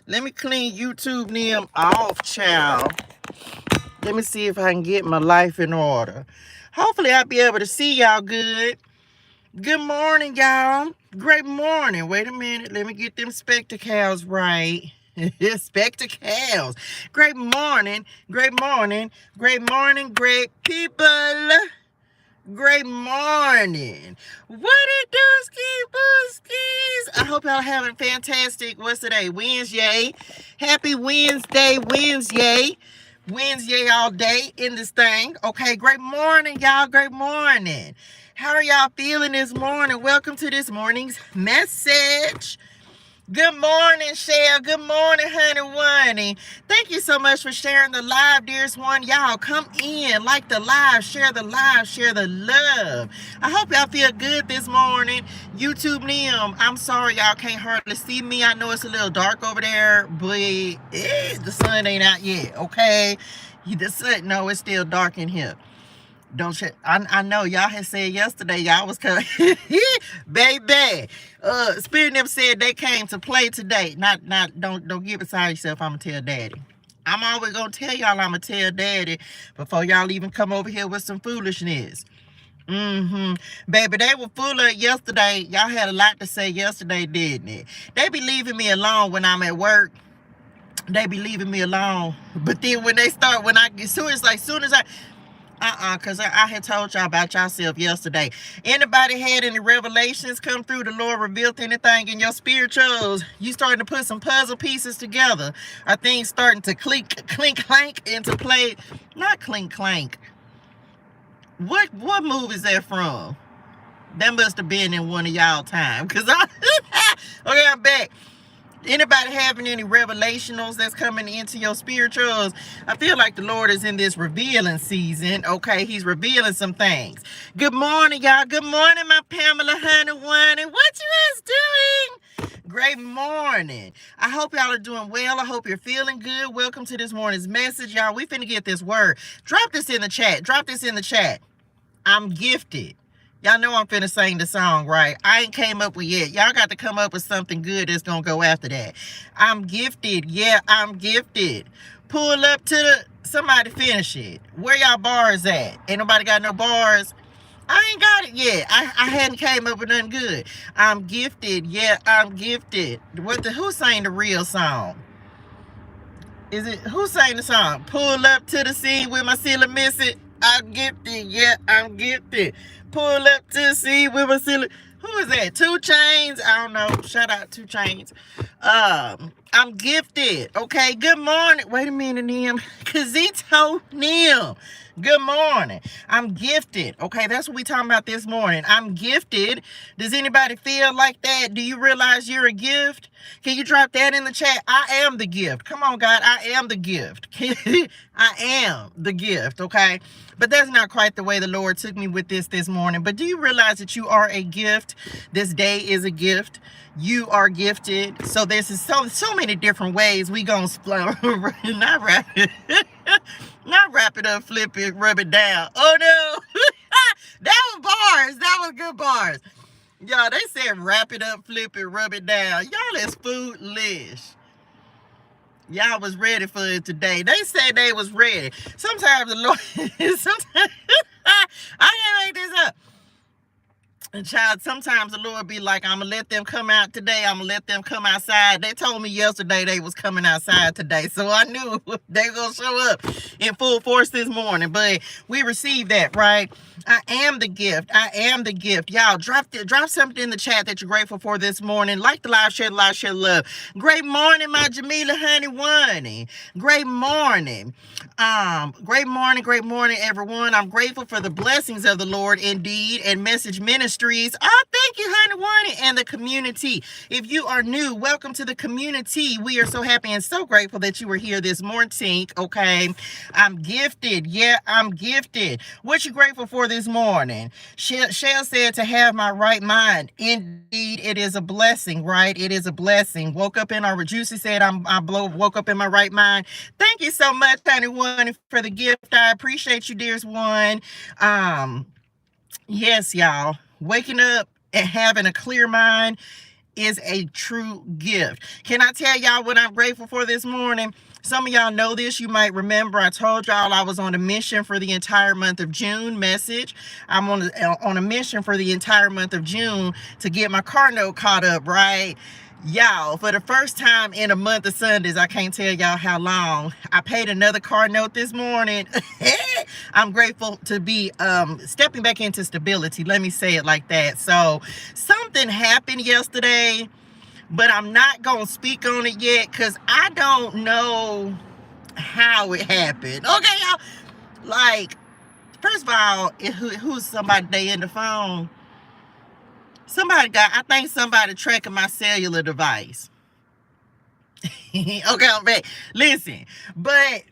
Let me clean YouTube them off, child. Let me see if I can get my life in order. Hopefully I'll be able to see y'all good. Good morning, y'all. Great morning. Wait a minute. Let me get them spectacles right. Spectacles. Great morning. Great morning. Great morning, great people. Great morning. What it do, ski booskies? I hope y'all having fantastic, what's today? Wednesday. Happy Wednesday, Wednesday. Wednesday all day in this thing. Okay, great morning, y'all. Great morning. How are y'all feeling this morning? Welcome to this morning's message. Good morning, Shell. Good morning, honey Wunny. Thank you so much for sharing the live, dearest one. Y'all come in, like the live, share the love. I hope y'all feel good this morning. YouTube them. I'm sorry y'all can't hardly see me. I know it's a little dark over there, but the sun ain't out yet, okay? The sun, no, it's still dark in here. Don't you? I know y'all had said yesterday y'all was coming, baby. Spirit them said they came to play today. Don't get beside yourself. I'ma tell Daddy. I'm always gonna tell y'all I'ma tell Daddy before y'all even come over here with some foolishness. Baby, they were full of yesterday. Y'all had a lot to say yesterday, didn't it? They be leaving me alone when I'm at work. They be leaving me alone. But then when they start, as soon as I because I had told y'all about yourself yesterday. Anybody had any revelations come through? The Lord revealed anything in your spirituals? You starting to put some puzzle pieces together? Are things starting to clink, clank into play? Not clink, clank. What movie is that from? That must have been in one of y'all time. Okay, I'm back. Anybody having any revelationals that's coming into your spirituals? I feel like the Lord is in this revealing season. Okay, he's revealing some things. Good morning, y'all. Good morning, my Pamela Honey One. And what you guys doing? Great morning. I hope y'all are doing well. I hope you're feeling good. Welcome to this morning's message, y'all. We finna get this word. Drop this in the chat. Drop this in the chat. I'm gifted. Y'all know I'm finna sing the song, right? I ain't came up with yet. Y'all got to come up with something good that's gonna go after that. I'm gifted. Yeah, I'm gifted. Pull up to the... Somebody finish it. Where y'all bars at? Ain't nobody got no bars? I ain't got it yet. I hadn't came up with nothing good. I'm gifted. Yeah, I'm gifted. Who sang the real song? Who sang the song? Pull up to the scene with my ceiling missing. I'm gifted. Yeah, I'm gifted. Pull up to the scene with my ceiling. Who is that? 2 Chainz? I don't know. Shout out 2 Chainz. I'm gifted. Okay, good morning. Wait a minute, Nim. Kazito Nim. Good morning. I'm gifted. Okay, that's what we talking about this morning. I'm gifted. Does anybody feel like that? Do you realize you're a gift? Can you drop that in the chat? I am the gift. Come on, God. I am the gift. I am the gift, okay? But that's not quite the way the Lord took me with this morning. But do you realize that you are a gift? This day is a gift. You are gifted. So there's so many different ways we gonna not wrap it. Not wrap it up, flip it, rub it down. Oh no. That was bars. That was good bars. Y'all, they said wrap it up, flip it, rub it down. Y'all is foolish. Y'all was ready for it today. They said they was ready. Sometimes the Lord, sometimes, I can't make this up. And child, sometimes the Lord be like, I'm going to let them come out today. I'm going to let them come outside. They told me yesterday they was coming outside today. So I knew they going to show up in full force this morning. But we received that, right? I am the gift. I am the gift. Y'all, drop something in the chat that you're grateful for this morning. Like the live, share love. Great morning, my Jamila Honey One. Great morning. Great morning, everyone. I'm grateful for the blessings of the Lord indeed and Message Ministries. Oh, thank you, Honey One, and the community. If you are new, welcome to the community. We are so happy and so grateful that you were here this morning. Okay, I'm gifted. Yeah, I'm gifted. What you grateful for this morning? Shell said to have my right mind. Indeed, it is a blessing, right? It is a blessing. Woke up in our Juicy said woke up in my right mind. Thank you so much, Honey One, for the gift. I appreciate you, dearest one. Yes, y'all. Waking up and having a clear mind is a true gift. Can I tell y'all what I'm grateful for this morning? Some of y'all know this. You might remember I told y'all I was on a mission for the entire month of June. Message. I'm on a mission for the entire month of June to get my car note caught up, right? Y'all, for the first time in a month of Sundays, I can't tell y'all how long, I paid another car note this morning. I'm grateful to be stepping back into stability. Let me say it like that. So something happened yesterday, but I'm not going to speak on it yet because I don't know how it happened. Okay, y'all? Like, first of all, who's somebody they in the phone? I think somebody tracking my cellular device. Okay, I'm back. Listen, but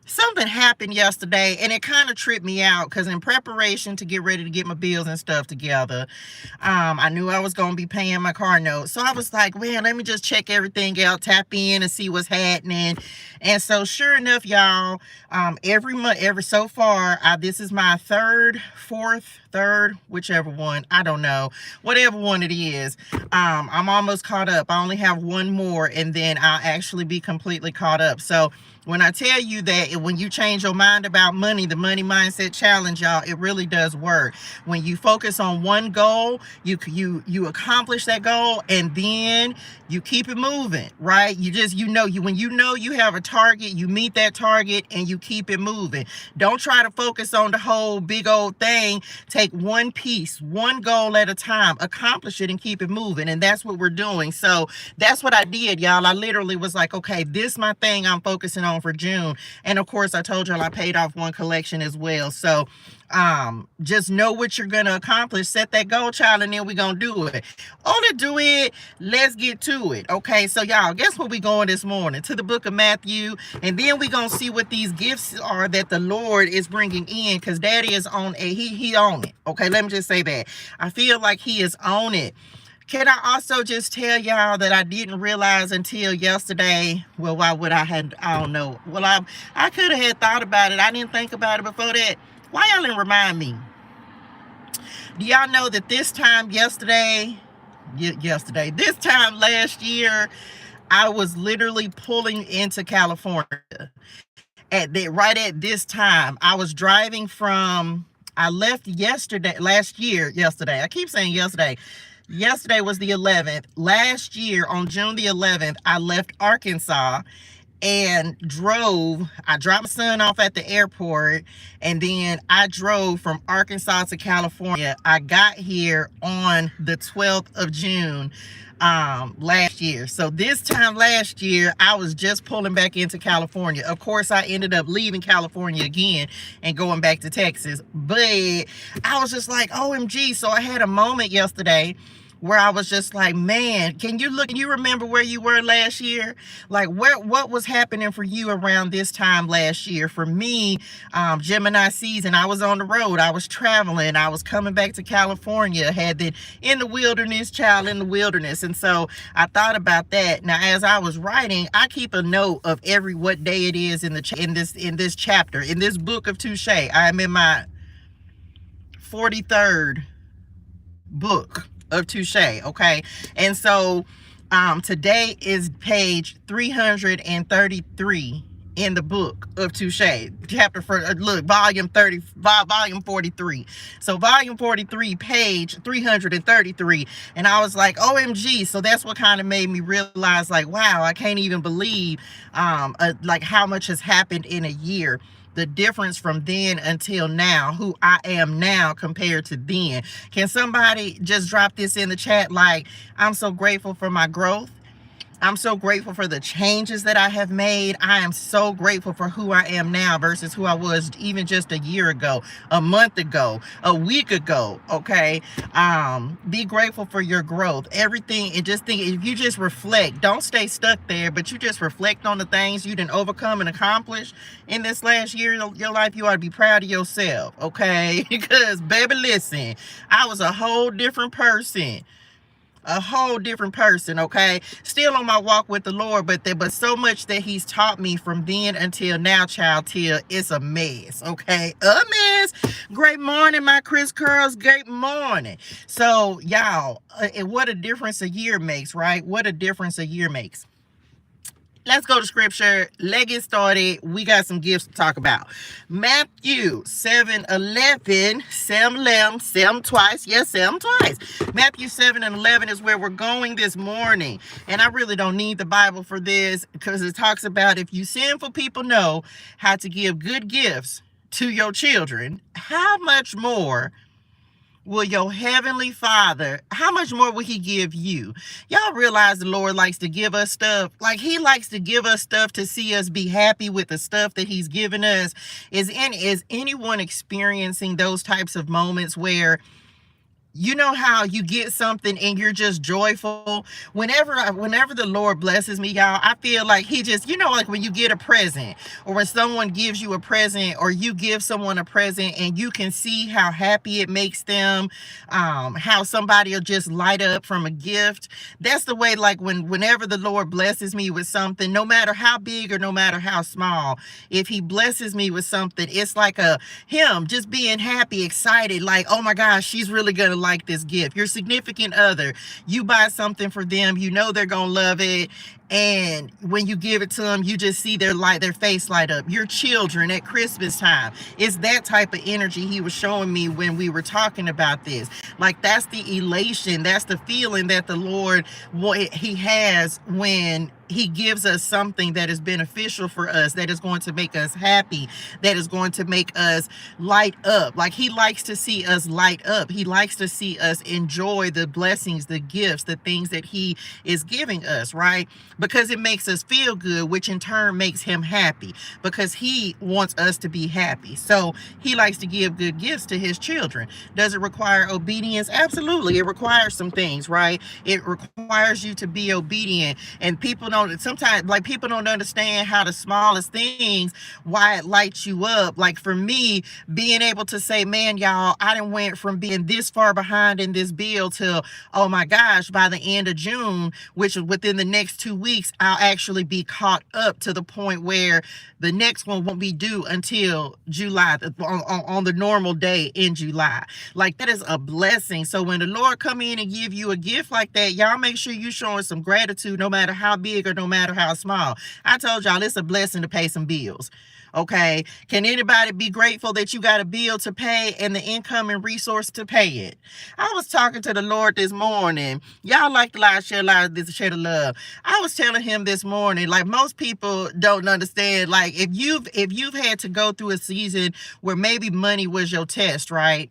something happened yesterday and it kind of tripped me out because in preparation to get ready to get my bills and stuff together, I knew I was going to be paying my car note. So I was like, man, let me just check everything out, tap in and see what's happening. And so sure enough, y'all, every month, so far, this is my third, whichever one, I don't know, whatever one it is. I'm almost caught up. I only have one more and then I'll actually be completely caught up. So when I tell you that when you change your mind about money, the money mindset challenge, y'all, it really does work. When you focus on one goal, you accomplish that goal and then you keep it moving, right? When you know you have a target, you meet that target and you keep it moving. Don't try to focus on the whole big old thing. Take one piece, one goal at a time, accomplish it and keep it moving. And that's what we're doing. So that's what I did, y'all. I literally was like, okay, this is my thing I'm focusing on for June. And of course, I told y'all I paid off one collection as well. So just know what you're gonna accomplish, set that goal, child, and then we're gonna do it. To do it, let's get to it. Okay, so y'all, guess where we going this morning? To the book of Matthew, and then we gonna see what these gifts are that the Lord is bringing in, because Daddy is on he on it. Okay, let me just say that I feel like he is on it. Can I also just tell y'all that I didn't realize until yesterday, well, why would I don't know. Well, I could have had thought about it. I didn't think about it before that. Why y'all didn't remind me? Do y'all know that this time this time last year, I was literally pulling into California. Right at this time, I was driving I left yesterday. I keep saying yesterday. Yesterday was the 11th. Last year on June the 11th, I left Arkansas and I dropped my son off at the airport, and then I drove from Arkansas to California. I got here on the 12th of June last year. So this time last year, I was just pulling back into California. Of course, I ended up leaving California again and going back to Texas. But I was just like, OMG. So I had a moment yesterday where I was just like, man, can you remember where you were last year? Like what was happening for you around this time last year? For me, Gemini season, I was on the road, I was traveling, I was coming back to California, had been in the wilderness, and so I thought about that. Now, as I was writing, I keep a note of what day it is in this chapter, in this book of ToShae. I'm in my 43rd book of ToShae, okay? And so today is page 333 in the book of ToShae, volume 43. So volume 43, page 333. And I was like, OMG. So that's what kind of made me realize, like, wow, I can't even believe like how much has happened in a year. The difference from then until now, who I am now compared to then. Can somebody just drop this in the chat? Like, I'm so grateful for my growth. I'm so grateful for the changes that I have made. I am so grateful for who I am now versus who I was even just a year ago, a month ago, a week ago, okay? Be grateful for your growth. Everything, and just think, if you just reflect, don't stay stuck there, but you just reflect on the things you didn't overcome and accomplish in this last year of your life, you ought to be proud of yourself, okay? Because, baby, listen, I was a whole different person a whole different person, okay? Still on my walk with the Lord, but so much that he's taught me from then until now, child, till it's a mess, okay? A mess. Great morning, my Chris Curls. Great morning. So, y'all, what a difference a year makes, right? What a difference a year makes. Let's go to scripture. Let's get started. We got some gifts to talk about. Matthew 7:11. Sam twice. Yes, Sam twice. Matthew 7:11 is where we're going this morning. And I really don't need the Bible for this because it talks about if you sinful people know how to give good gifts to your children, how much more will your heavenly Father, how much more will he give you? Y'all realize the Lord likes to give us stuff. Like, he likes to give us stuff to see us be happy with the stuff that he's given us. Is anyone experiencing those types of moments where you know how you get something and you're just joyful? Whenever the Lord blesses me, y'all, I feel like he just, like when you get a present or when someone gives you a present or you give someone a present and you can see how happy it makes them, how somebody will just light up from a gift. That's the way, like whenever the Lord blesses me with something, no matter how big or no matter how small, if he blesses me with something, it's like him just being happy, excited, like, oh my gosh, she's really gonna like this gift. Your significant other, you buy something for them, you know they're gonna love it, and when you give it to them, you just see their face light up. Your children at Christmas time, it's that type of energy he was showing me when we were talking about this. Like, that's the elation, that's the feeling that the Lord, he has when he gives us something that is beneficial for us, that is going to make us happy, that is going to make us light up. Like, he likes to see us light up. He likes to see us enjoy the blessings, the gifts, the things that he is giving us, right? Because it makes us feel good, which in turn makes him happy, because he wants us to be happy. So he likes to give good gifts to his children. Does it require obedience? Absolutely. It requires some things, right? It requires you to be obedient. And people don't understand how the smallest things, why it lights you up. Like, for me, being able to say, man, y'all, I done went from being this far behind in this bill to, oh my gosh, by the end of June, which is within the next 2 weeks, I'll actually be caught up to the point where the next one won't be due until July, on the normal day in July. Like, that is a blessing. So when the Lord come in and give you a gift like that, y'all make sure you showing some gratitude, no matter how big or no matter how small. I told y'all, it's a blessing to pay some bills. Okay, can anybody be grateful that you got a bill to pay and the income and resource to pay it? I was talking to the Lord this morning. Y'all like to lie, share the love. I was telling him this morning, like, most people don't understand. Like, if you've had to go through a season where maybe money was your test, right?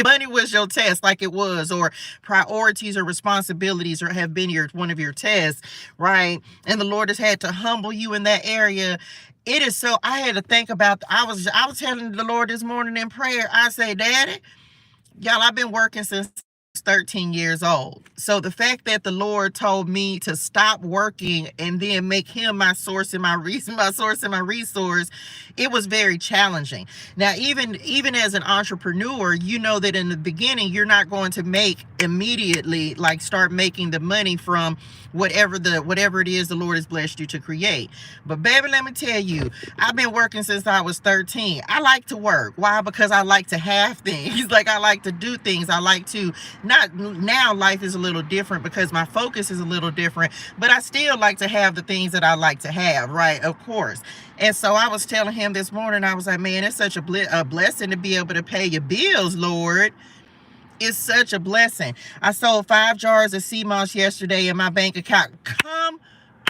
Money was your test, like it was, or priorities or responsibilities or have been one of your tests, right? And the Lord has had to humble you in that area. It is so, I had to think about, I was telling the Lord this morning in prayer, I say, Daddy, y'all, I've been working since 13 years old. So the fact that the Lord told me to stop working and then make him my source and my resource, it was very challenging. Now, even as an entrepreneur, you know that in the beginning, you're not going to make immediately, like, start making the money from whatever it is the Lord has blessed you to create. But baby, let me tell you, I've been working since I was 13. I like to work. Why? Because I like to have things. Like, I like to do things. I like to, not now, life is a little different because my focus is a little different, but I still like to have the things that I like to have, right? Of course. And so I was telling him this morning, I was like, man, it's such a blessing to be able to pay your bills, Lord. It's such a blessing. I sold 5 jars of sea moss yesterday in my bank account. Come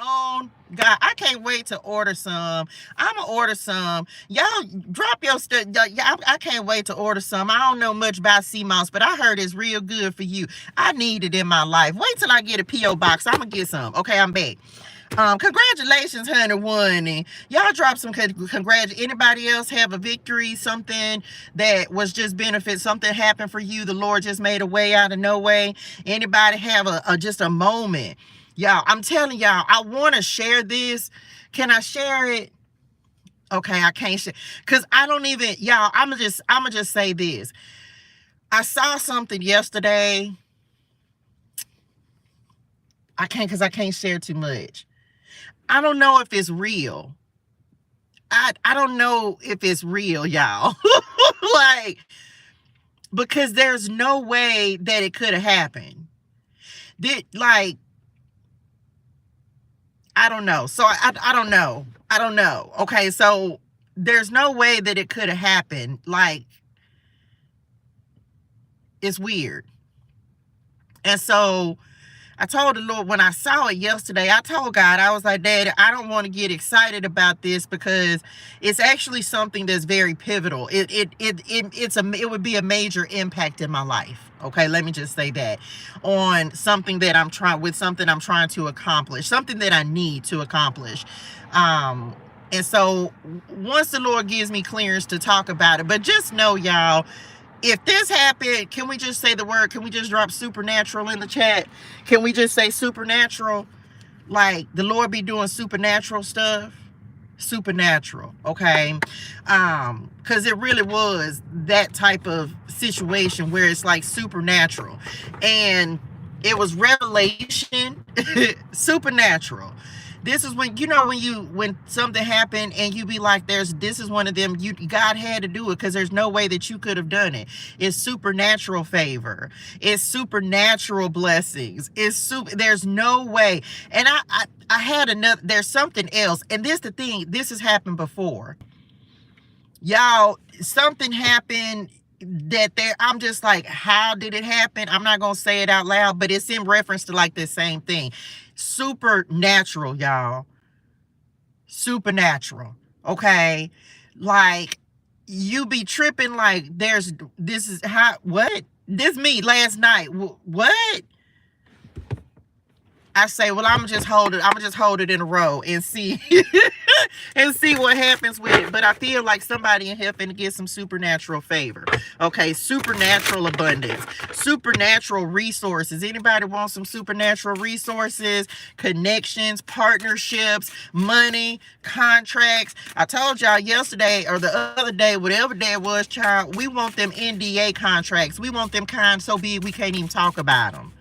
on, God. I can't wait to order some. I'm going to order some. Y'all drop your stuff. I can't wait to order some. I don't know much about sea moss, but I heard it's real good for you. I need it in my life. Wait till I get a P.O. box. I'm going to get some. Okay, I'm back. Congratulations, honey, won. And y'all drop some anybody else have a victory, something that was just benefit, something happened for you, the Lord just made a way out of no way? Anybody have just a moment? Y'all, I'm telling y'all, I want to share this. Can I share it? Okay, I can't share, because I don't even, y'all, I'm gonna just say this. I saw something yesterday. I can't, because I can't share too much. I don't know if it's real. I don't know if it's real, y'all. Like, because there's no way that it could have happened. Like, I don't know. So I don't know. I don't know. Okay, so there's no way that it could have happened. Like, it's weird. And so I told the Lord, when I saw it yesterday, I told God, I was like, Daddy, I don't want to get excited about this because it's actually something that's very pivotal. It would be a major impact in my life. Okay, let me just say that, on something that I'm trying to accomplish, something that I need to accomplish. And so once the Lord gives me clearance to talk about it, but just know, y'all, if this happened, can we just say the word? Can we just drop supernatural in the chat? Can we just say supernatural? Like, the Lord be doing supernatural stuff. Supernatural, okay? Because it really was that type of situation where it's like supernatural. And it was revelation, supernatural. This is when, when something happened and you be like, this is one of them, God had to do it because there's no way that you could have done it. It's supernatural favor. It's supernatural blessings. There's no way. And I had another, there's something else. And this the thing, this has happened before. Y'all, something happened I'm just like, how did it happen? I'm not going to say it out loud, but it's in reference to like this same thing. Supernatural, y'all. Supernatural. Okay. Like, you be tripping like this me last night. What? I say, well, I'm just hold it in a row and see and see what happens with it. But I feel like somebody in here finna get some supernatural favor. Okay, supernatural abundance, supernatural resources. Anybody want some supernatural resources, connections, partnerships, money, contracts? I told y'all yesterday or the other day, whatever day it was, child, we want them NDA contracts. We want them kind so big we can't even talk about them.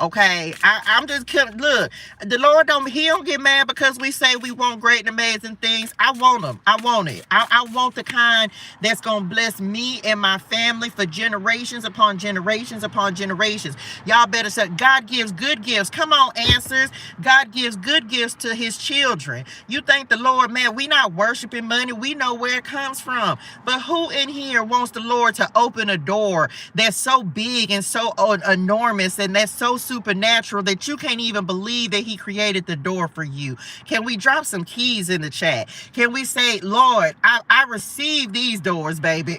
Okay, I'm just kidding. Look, the Lord he don't get mad because we say we want great and amazing things. I want them. I want it. I want the kind that's going to bless me and my family for generations upon generations upon generations. Y'all better say, God gives good gifts. Come on, answers. God gives good gifts to his children. You think the Lord, man, we not worshiping money. We know where it comes from. But who in here wants the Lord to open a door that's so big and so enormous and that's so supernatural that you can't even believe that he created the door for you? Can we drop some keys in the chat? Can we say, Lord, I receive these doors, baby.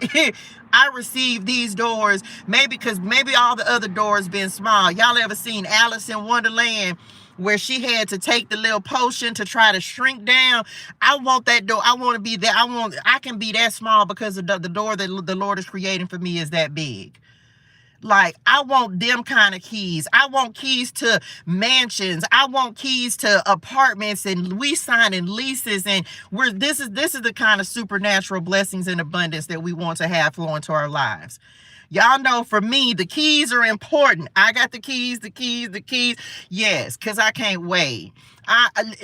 I receive these doors. Maybe all the other doors been small. Y'all ever seen Alice in Wonderland, where she had to take the little potion to try to shrink down? I want that door. I want to be there. I can be that small because the door that the Lord is creating for me is that big. Like, I want them kind of keys. I want keys to mansions. I want keys to apartments, and we signing leases, and this is the kind of supernatural blessings and abundance that we want to have flow into our lives. Y'all know, for me, the keys are important. I got the keys. Yes, because I can't wait.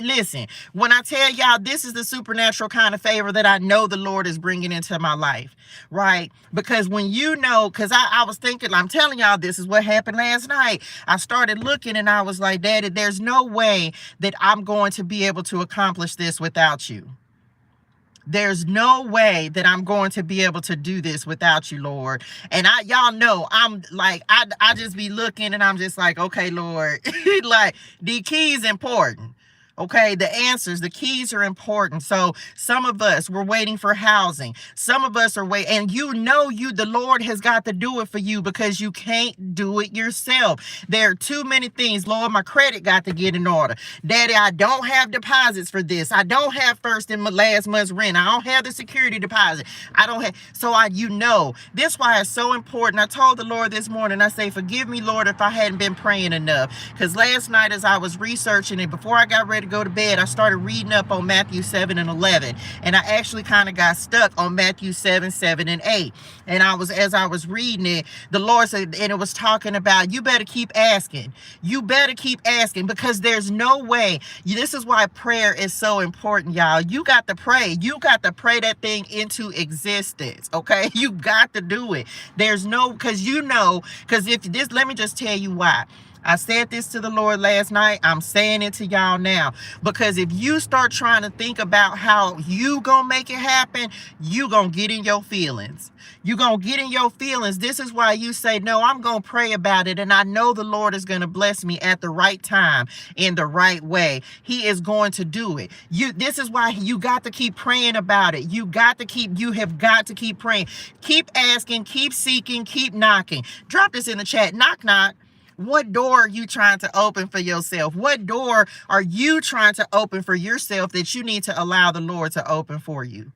Listen, when I tell y'all this is the supernatural kind of favor that I know the Lord is bringing into my life, right? Because when because I was thinking, I'm telling y'all, this is what happened last night. I started looking and I was like, Daddy, there's no way that I'm going to be able to accomplish this without you. There's no way that I'm going to be able to do this without you, Lord. And y'all know, I'm like, I just be looking and I'm just like, okay, Lord, like, the key is important. Okay, the answers, the keys are important. So some of us, we're waiting for housing. Some of us are waiting, and the Lord has got to do it for you because you can't do it yourself. There are too many things. Lord, my credit got to get in order. Daddy, I don't have deposits for this. I don't have first and last month's rent. I don't have the security deposit. I don't have, this is why it's so important. I told the Lord this morning, I say, forgive me, Lord, if I hadn't been praying enough. Because last night as I was researching it, before I got ready ready to go to bed, I started reading up on Matthew 7 and 11. And I actually kind of got stuck on Matthew 7, 7 and 8. And as I was reading it, the Lord said, and it was talking about, you better keep asking. You better keep asking, because there's no way. This is why prayer is so important, y'all. You got to pray. You got to pray that thing into existence, okay? You got to do it. There's no, because if this, let me just tell you why. I said this to the Lord last night. I'm saying it to y'all now. Because if you start trying to think about how you gonna make it happen, you gonna get in your feelings. You gonna get in your feelings. This is why you say, no, I'm gonna pray about it. And I know the Lord is gonna bless me at the right time, in the right way. He is going to do it. This is why you got to keep praying about it. You have got to keep praying. Keep asking, keep seeking, keep knocking. Drop this in the chat. Knock, knock. What door are you trying to open for yourself? What door are you trying to open for yourself that you need to allow the Lord to open for you?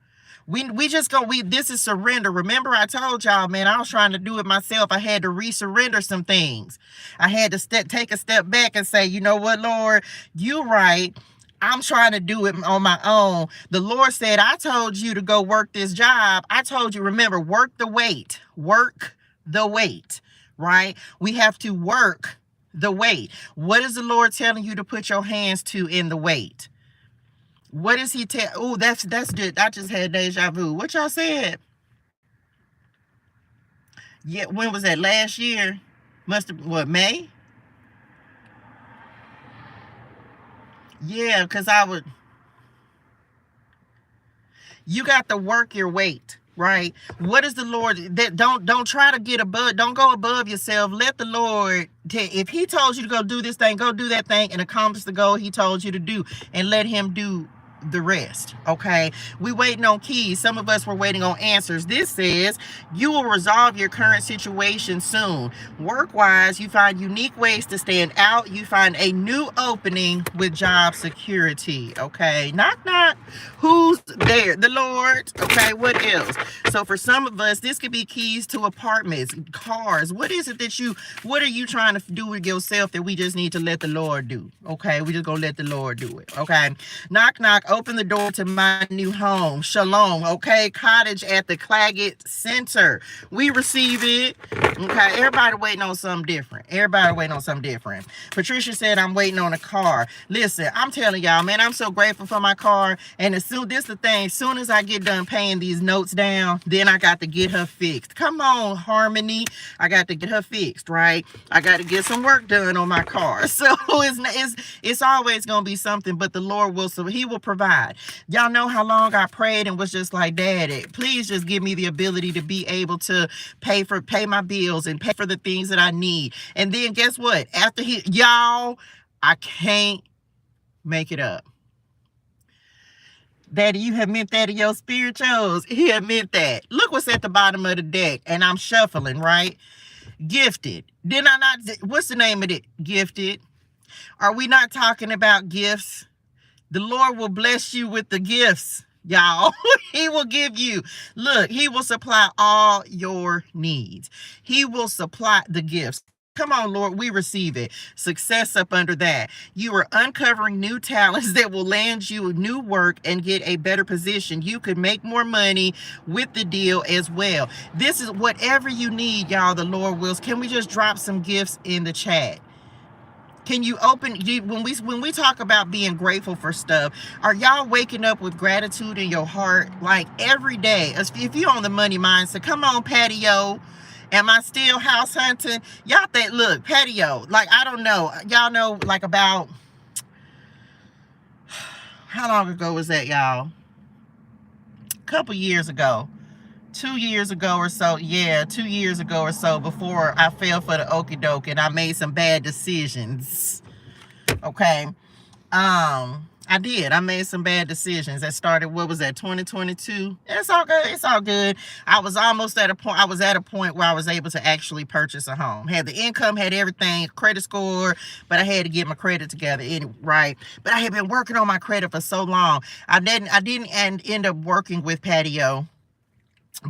This is surrender. Remember, I told y'all, man, I was trying to do it myself. I had to resurrender some things. I had to take a step back and say, you know what, Lord, you right. I'm trying to do it on my own. The Lord said, I told you to go work this job. I told you, remember, work the weight. Work the weight. Right? We have to work the weight. What is the Lord telling you to put your hands to in the weight? What is he oh, that's good. I just had deja vu. What y'all said? Yeah, when was that? Last year? Must have, what, May? Yeah, because you got to work your weight. Right? What is the Lord that don't try to get above, don't go above yourself. Let the Lord, if he told you to go do this thing, go do that thing and accomplish the goal he told you to do, and let him do the rest. Okay, we waiting on keys. Some of us were waiting on answers. This says you will resolve your current situation soon. Work wise, you find unique ways to stand out. You find a new opening with job security. Okay, knock knock. Who's there? The Lord. Okay, what else? So for some of us, this could be keys to apartments, cars. What is it what are you trying to do with yourself that we just need to let the Lord do? Okay, we just gonna let the Lord do it. Okay, knock knock. Open the door to my new home. Shalom. Okay, cottage at the Claggett Center. We receive it. Okay, everybody waiting on something different. Everybody waiting on something different. Patricia said, I'm waiting on a car. Listen, I'm telling y'all, man, I'm so grateful for my car. And as soon as I get done paying these notes down, then I got to get her fixed. Come on, Harmony. I got to get her fixed, right? I got to get some work done on my car. So it's always going to be something, but the Lord will, so he will provide. Y'all know how long I prayed and was just like, Daddy, please just give me the ability to be able to pay my bills and pay for the things that I need. And then guess what? After y'all, I can't make it up. Daddy, you have meant that in your spirituals. He had meant that. Look what's at the bottom of the deck. And I'm shuffling, right? Gifted. Did I not? What's the name of it? Gifted. Are we not talking about gifts? The Lord will bless you with the gifts, y'all. He will give you. Look, he will supply all your needs. He will supply the gifts. Come on, Lord, we receive it. Success up under that. You are uncovering new talents that will land you new work and get a better position. You could make more money with the deal as well. This is whatever you need, y'all, the Lord wills. Can we just drop some gifts in the chat? Can you when we talk about being grateful for stuff, are y'all waking up with gratitude in your heart? Like every day, if you're on the money mindset, come on, Patio. Am I still house hunting? Y'all think, look, Patio, like, I don't know. Y'all know, like, about, how long ago was that, y'all? A couple years ago. 2 years ago or so. Yeah, 2 years ago or so, before I fell for the okie doke and I made some bad decisions. Okay. I did. I made some bad decisions. That started, what was that, 2022? It's all good. It's all good. I was almost at a point. I was at a point where I was able to actually purchase a home. Had the income, had everything, credit score, but I had to get my credit together, right? But I had been working on my credit for so long. I didn't end up working with Patio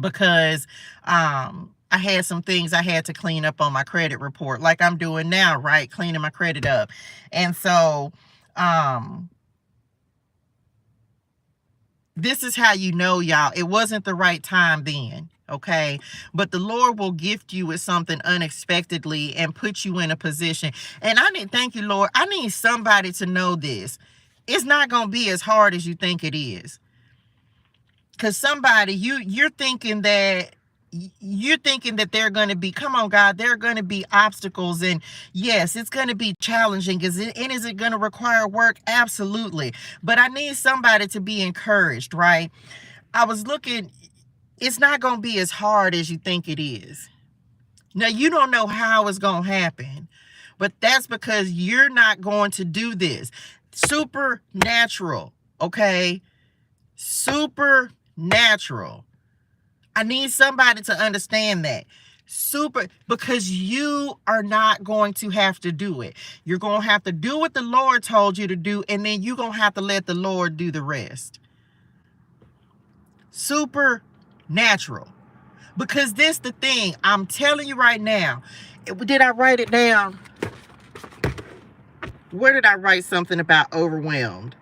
because I had some things I had to clean up on my credit report, like I'm doing now, right? Cleaning my credit up. And so This is how you know, y'all, it wasn't the right time then. Okay, but the Lord will gift you with something unexpectedly and put you in a position. And I need, thank you, Lord. I need somebody to know this. It's not going to be as hard as you think it is. Because somebody, you're thinking that they're going to be, come on, God, there are going to be obstacles. And yes, it's going to be challenging. Is it going to require work? Absolutely. But I need somebody to be encouraged, right? I was looking, it's not going to be as hard as you think it is. Now, you don't know how it's going to happen, but that's because you're not going to do this. Supernatural, okay? Supernatural. I need somebody to understand that. Because you are not going to have to do it. You're going to have to do what the Lord told you to do, and then you're going to have to let the Lord do the rest. Supernatural. Because this the thing, I'm telling you right now. Did I write it down? Where did I write something about overwhelmed?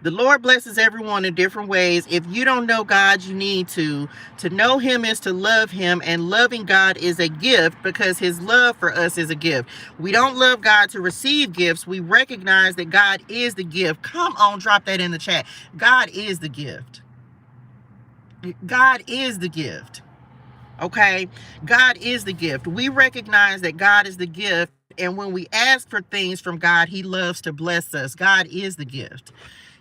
The Lord blesses everyone in different ways. If you don't know God, you need to. To know him is to love him, and loving God is a gift because his love for us is a gift. We don't love God to receive gifts. We recognize that God is the gift. Come on, drop that in the chat. God is the gift. God is the gift. Okay? God is the gift. We recognize that God is the gift, and when we ask for things from God, he loves to bless us. God is the gift.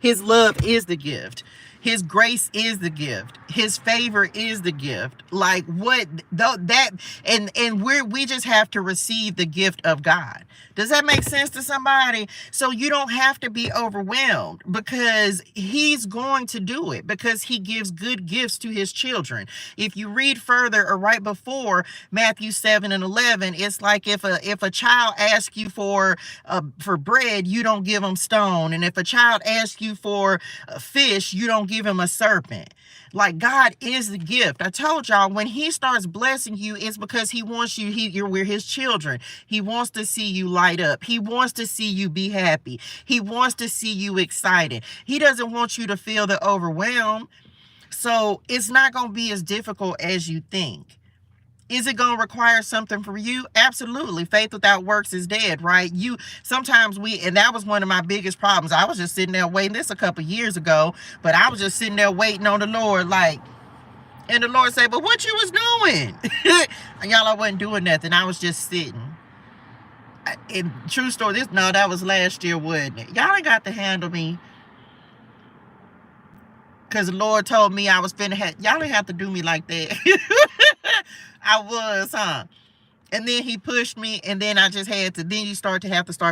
His love is the gift. His grace is the gift. His favor is the gift. Like what that and we just have to receive the gift of God. Does that make sense to somebody? So you don't have to be overwhelmed because he's going to do it because he gives good gifts to his children. If you read further or right before Matthew 7:11, it's like if a child asks you for bread, you don't give them stone. And if a child asks you for a fish, you don't give him a serpent. Like God is the gift. I told y'all when he starts blessing you, it's because he wants you, we're his children. He wants to see you light up. He wants to see you be happy. He wants to see you excited. He doesn't want you to feel the overwhelm. So it's not going to be as difficult as you think. Is it going to require something from you? Absolutely. Faith without works is dead, right? Sometimes and that was one of my biggest problems. I was just sitting there waiting, this a couple years ago, but I was just sitting there waiting on the Lord, and the Lord said, but what you was doing? And y'all, I wasn't doing nothing. I was just sitting. And true story, that was last year, wasn't it? Y'all ain't got to handle me. Because the Lord told me I was finna y'all didn't have to do me like that. I was, huh? And then he pushed me, and then I just had to, then you start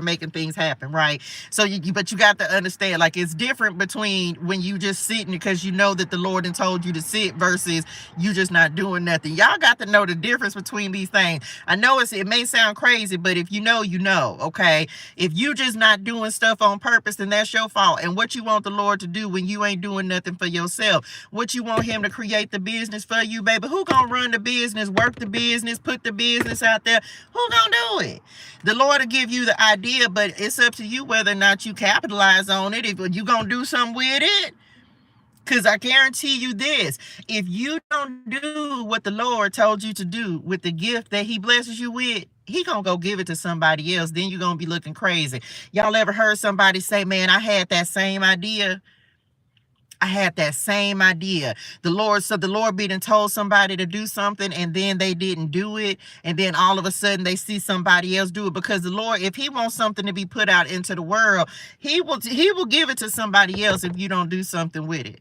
making things happen, right? So but you got to understand, like, it's different between when you just sitting because you know that the Lord had told you to sit versus you just not doing nothing. Y'all got to know the difference between these things. I know it may sound crazy, but if you know, you know, okay? If you just not doing stuff on purpose, then that's your fault. And what you want the Lord to do when you ain't doing nothing for yourself? What you want him to create the business for you, baby? Who gonna run the business, work the business, put the business out there? Who gonna do it? The Lord will give you the idea, but it's up to you whether or not you capitalize on it. If you gonna do something with it, because I guarantee you this, if you don't do what the Lord told you to do with the gift that he blesses you with, he gonna go give it to somebody else. Then you're gonna be looking crazy. Y'all ever heard somebody say, man, I had that same idea? I had that same idea. The Lord being told somebody to do something and then they didn't do it. And then all of a sudden they see somebody else do it, because the Lord, if he wants something to be put out into the world, he will give it to somebody else if you don't do something with it.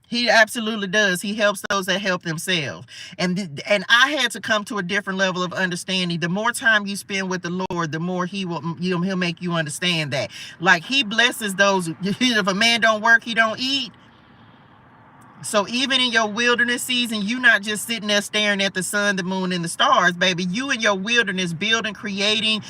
He absolutely does. He helps those that help themselves. And I had to come to a different level of understanding. The more time you spend with the Lord, the more he'll make you understand that. Like, he blesses those. If a man don't work, he don't eat. So even in your wilderness season, you not just sitting there staring at the sun, the moon, and the stars, baby. You in your wilderness building, creating,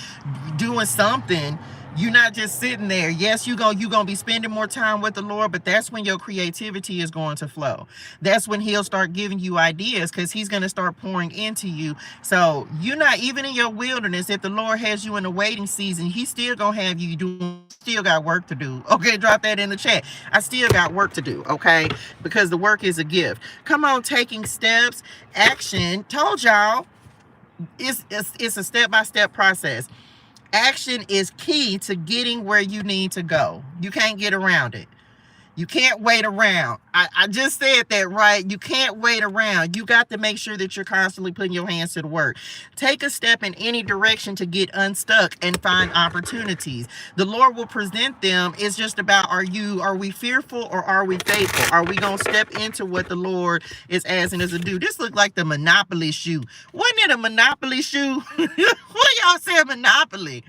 doing something. You're not just sitting there. Yes, you're gonna be spending more time with the Lord, but that's when your creativity is going to flow. That's when he'll start giving you ideas, because he's going to start pouring into you. So you're not, even in your wilderness, if the Lord has you in a waiting season, he's still going to have you doing still got work to do. Okay, drop that in the chat. I still got work to do, okay? Because the work is a gift. Come on, taking steps, action. Told y'all, it's a step-by-step process. Action is key to getting where you need to go. You can't get around it. You can't wait around. I just said that, right? You can't wait around. You got to make sure that you're constantly putting your hands to the work. Take a step in any direction to get unstuck and find opportunities. The Lord will present them. It's just about, are we fearful or are we faithful? Are we going to step into what the Lord is asking us to do? This looked like the Monopoly shoe. Wasn't it a Monopoly shoe? What y'all say Monopoly?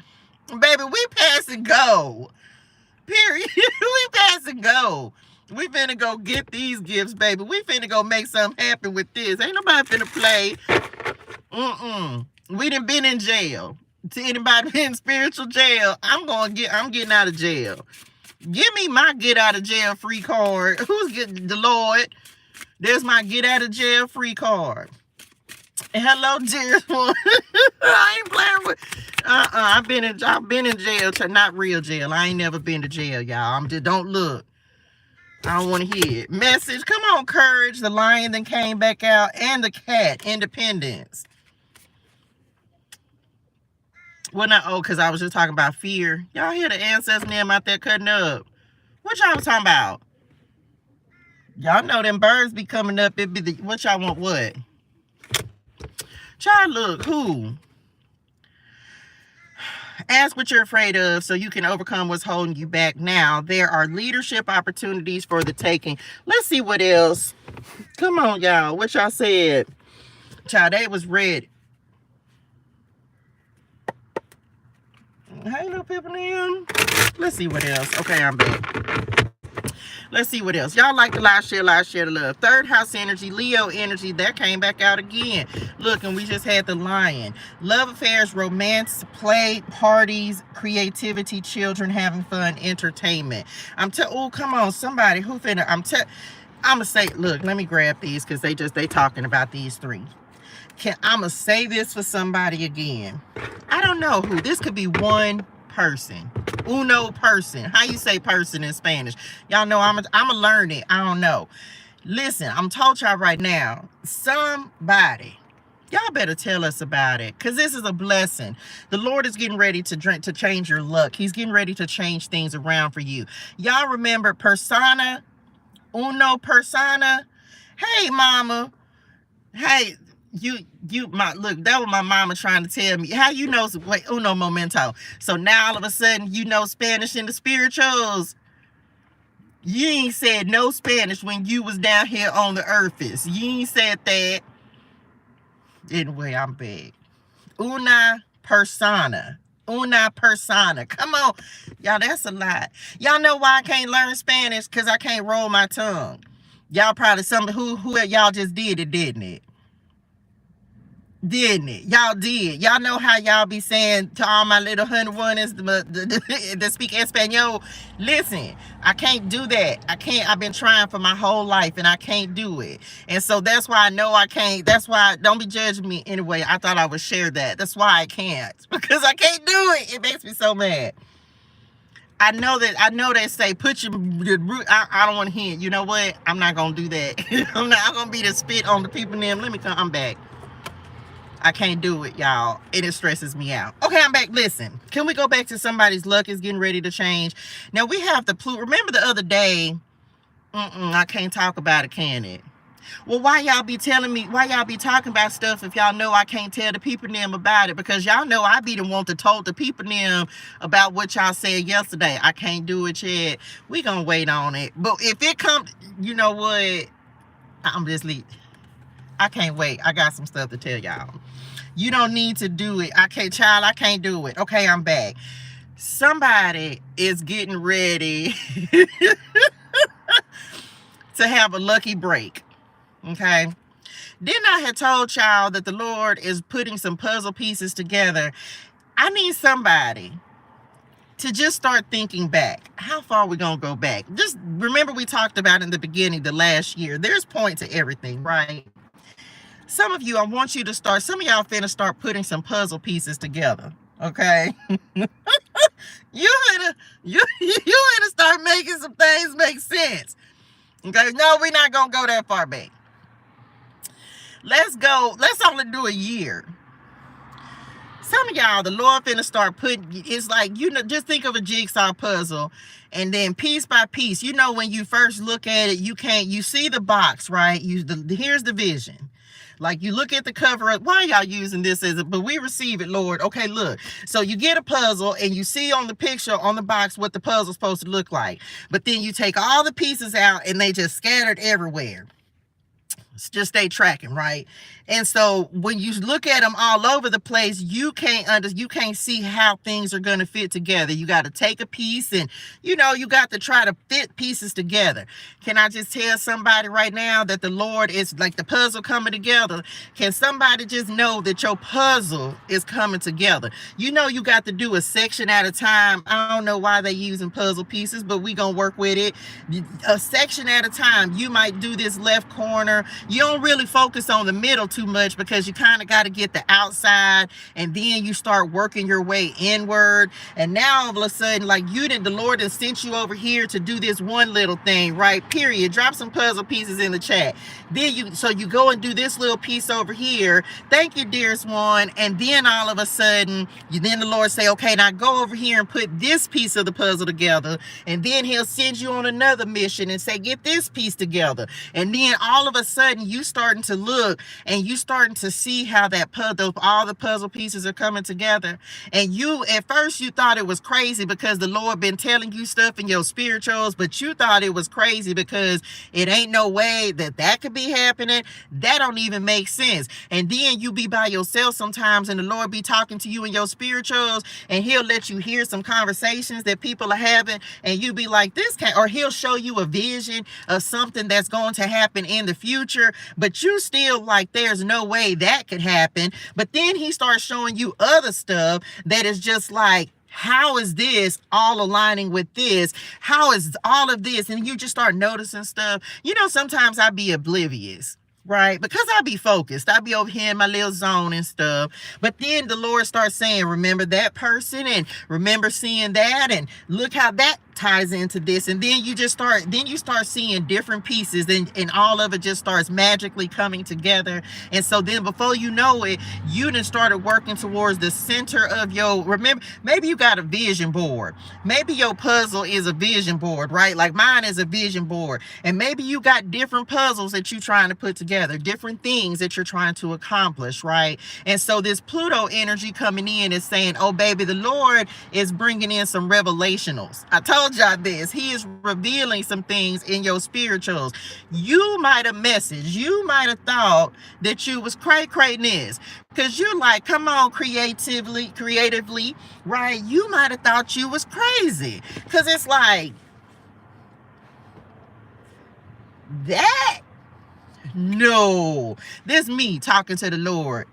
Baby, we pass and go. Period. We pass and go. We finna go get these gifts, baby. We finna go make something happen with this. Ain't nobody finna play. We done been in jail. To anybody in spiritual jail, I'm getting out of jail. Give me my get out of jail free card. Who's getting the Lord? There's my get out of jail free card. And hello, dearest one. I ain't playing with. I've been in jail, not real jail. I ain't never been to jail, y'all. I'm just, don't look. I don't want to hear it. Message, come on, courage. The lion then came back out, and the cat, independence. Well, not because I was just talking about fear. Y'all hear the ancestors and them out there cutting up? What y'all was talking about? Y'all know them birds be coming up. It be the what y'all want? What? Child, look, who? Ask what you're afraid of so you can overcome what's holding you back now. There are leadership opportunities for the taking. Let's see what else. Come on, y'all. What y'all said? Child, they was ready. Hey, little people in. Let's see what else. Okay, I'm back. Let's see what else. Y'all like the live, share the love. Third house energy, Leo energy, that came back out again. Look, and we just had the lion. Love affairs, romance, play, parties, creativity, children having fun, entertainment. Oh, come on, somebody who finna, I'm gonna say, look, let me grab these because they talking about these three. I'm gonna say this for somebody again. I don't know who. This could be one person. Uno person. How you say person in Spanish? Y'all know I'm a learn it. I don't know. Listen, I'm told y'all right now, somebody, y'all better tell us about it, because this is a blessing. The Lord is getting ready to change your luck. He's getting ready to change things around for you. Y'all remember persona? Uno persona? Hey, mama. Hey, look, that was my mama trying to tell me. How you know, wait, uno momento. So now all of a sudden you know Spanish in the spirituals. You ain't said no Spanish when you was down here on the earths. You ain't said that. Anyway, I'm big. Una persona. Come on. Y'all, that's a lot. Y'all know why I can't learn Spanish? Because I can't roll my tongue. Y'all probably who y'all just did it, didn't it? Didn't it? Y'all did. Y'all know how y'all be saying to all my little honey ones that speak Espanol. Listen, I can't do that. I can't. I've been trying for my whole life and I can't do it. And so that's why I know I can't. That's why, don't be judging me anyway. I thought I would share that. That's why I can't. Because I can't do it. It makes me so mad. I know they say put your root. I don't want to hear it. You know what? I'm not gonna do that. I'm gonna be the spit on the people name. Let me come. I'm back. I can't do it, y'all. It stresses me out. Okay, I'm back. Listen, can we go back to somebody's luck is getting ready to change? Now, we have the Pluto. Remember the other day? I can't talk about it, can it? Well, why y'all be telling me, why y'all be talking about stuff if y'all know I can't tell the people them about it? Because y'all know I be the one to told the people them about what y'all said yesterday. I can't do it yet. We gonna wait on it. But if it comes, you know what? I'm just leaving. I can't wait. I got some stuff to tell y'all. You don't need to do it. I can't do it. Okay, I'm back. Somebody is getting ready to have a lucky break. Okay. Then I had told y'all that the Lord is putting some puzzle pieces together. I need somebody to just start thinking back. How far are we going to go back? Just remember we talked about in the beginning, the last year. There's point to everything, right? Some of you, I want you to start, some of y'all finna start putting some puzzle pieces together, okay? You finna, You to start making some things make sense. Okay, no, we're not gonna go that far back. Let's only do a year. Some of y'all, the Lord finna start putting, it's like, just think of a jigsaw puzzle, and then piece by piece, when you first look at it, you see the box, right? Here's the vision. Like, you look at the cover, why y'all using this but we receive it, Lord. Okay, look. So you get a puzzle, and you see on the picture, on the box, what the puzzle's supposed to look like. But then you take all the pieces out, and they just scattered everywhere. Just stay tracking, right? And so when you look at them all over the place, you can't see how things are going to fit together. You got to take a piece, and you got to try to fit pieces together. Can I just tell somebody right now that the Lord is like the puzzle coming together? Can somebody just know that your puzzle is coming together? You got to do a section at a time. I don't know why they're using puzzle pieces, but we gonna work with it. A section at a time. You might do this left corner. You don't really focus on the middle too much, because you kind of got to get the outside, and then you start working your way inward. And now all of a sudden, like, the Lord has sent you over here to do this one little thing, right? Period. Drop some puzzle pieces in the chat. Then you go and do this little piece over here. Thank you, dearest one. And then all of a sudden, then the Lord say, okay, now go over here and put this piece of the puzzle together. And then he'll send you on another mission and say, get this piece together. And then all of a sudden, you starting to look, and you starting to see how all the puzzle pieces are coming together. And at first you thought it was crazy because the Lord been telling you stuff in your spirituals, but you thought it was crazy because it ain't no way that could be happening. That don't even make sense. And then you be by yourself sometimes, and the Lord be talking to you in your spirituals, and he'll let you hear some conversations that people are having, and you be like, or he'll show you a vision of something that's going to happen in the future, but you still like, there's no way that could happen. But then he starts showing you other stuff that is just like, how is this all aligning with this? How is all of this? And you just start noticing stuff. Sometimes I be oblivious, right? Because I be focused. I be over here in my little zone and stuff. But then the Lord starts saying, remember that person, and remember seeing that, and look how that ties into this. And then you start seeing different pieces, and all of it just starts magically coming together. And so then before you know it, you done started working towards the center of remember, maybe you got a vision board. Maybe your puzzle is a vision board, right? Like mine is a vision board. And maybe you got different puzzles that you're trying to put together, different things that you're trying to accomplish, right? And so this Pluto energy coming in is saying, oh baby, the Lord is bringing in some revelationals. I told y'all this. He is revealing some things in your spirituals. You might have messaged. You might have thought that you was cray-cray-ness, because you're like, come on, creatively, right? You might have thought you was crazy, because it's like, that? No. This me talking to the Lord.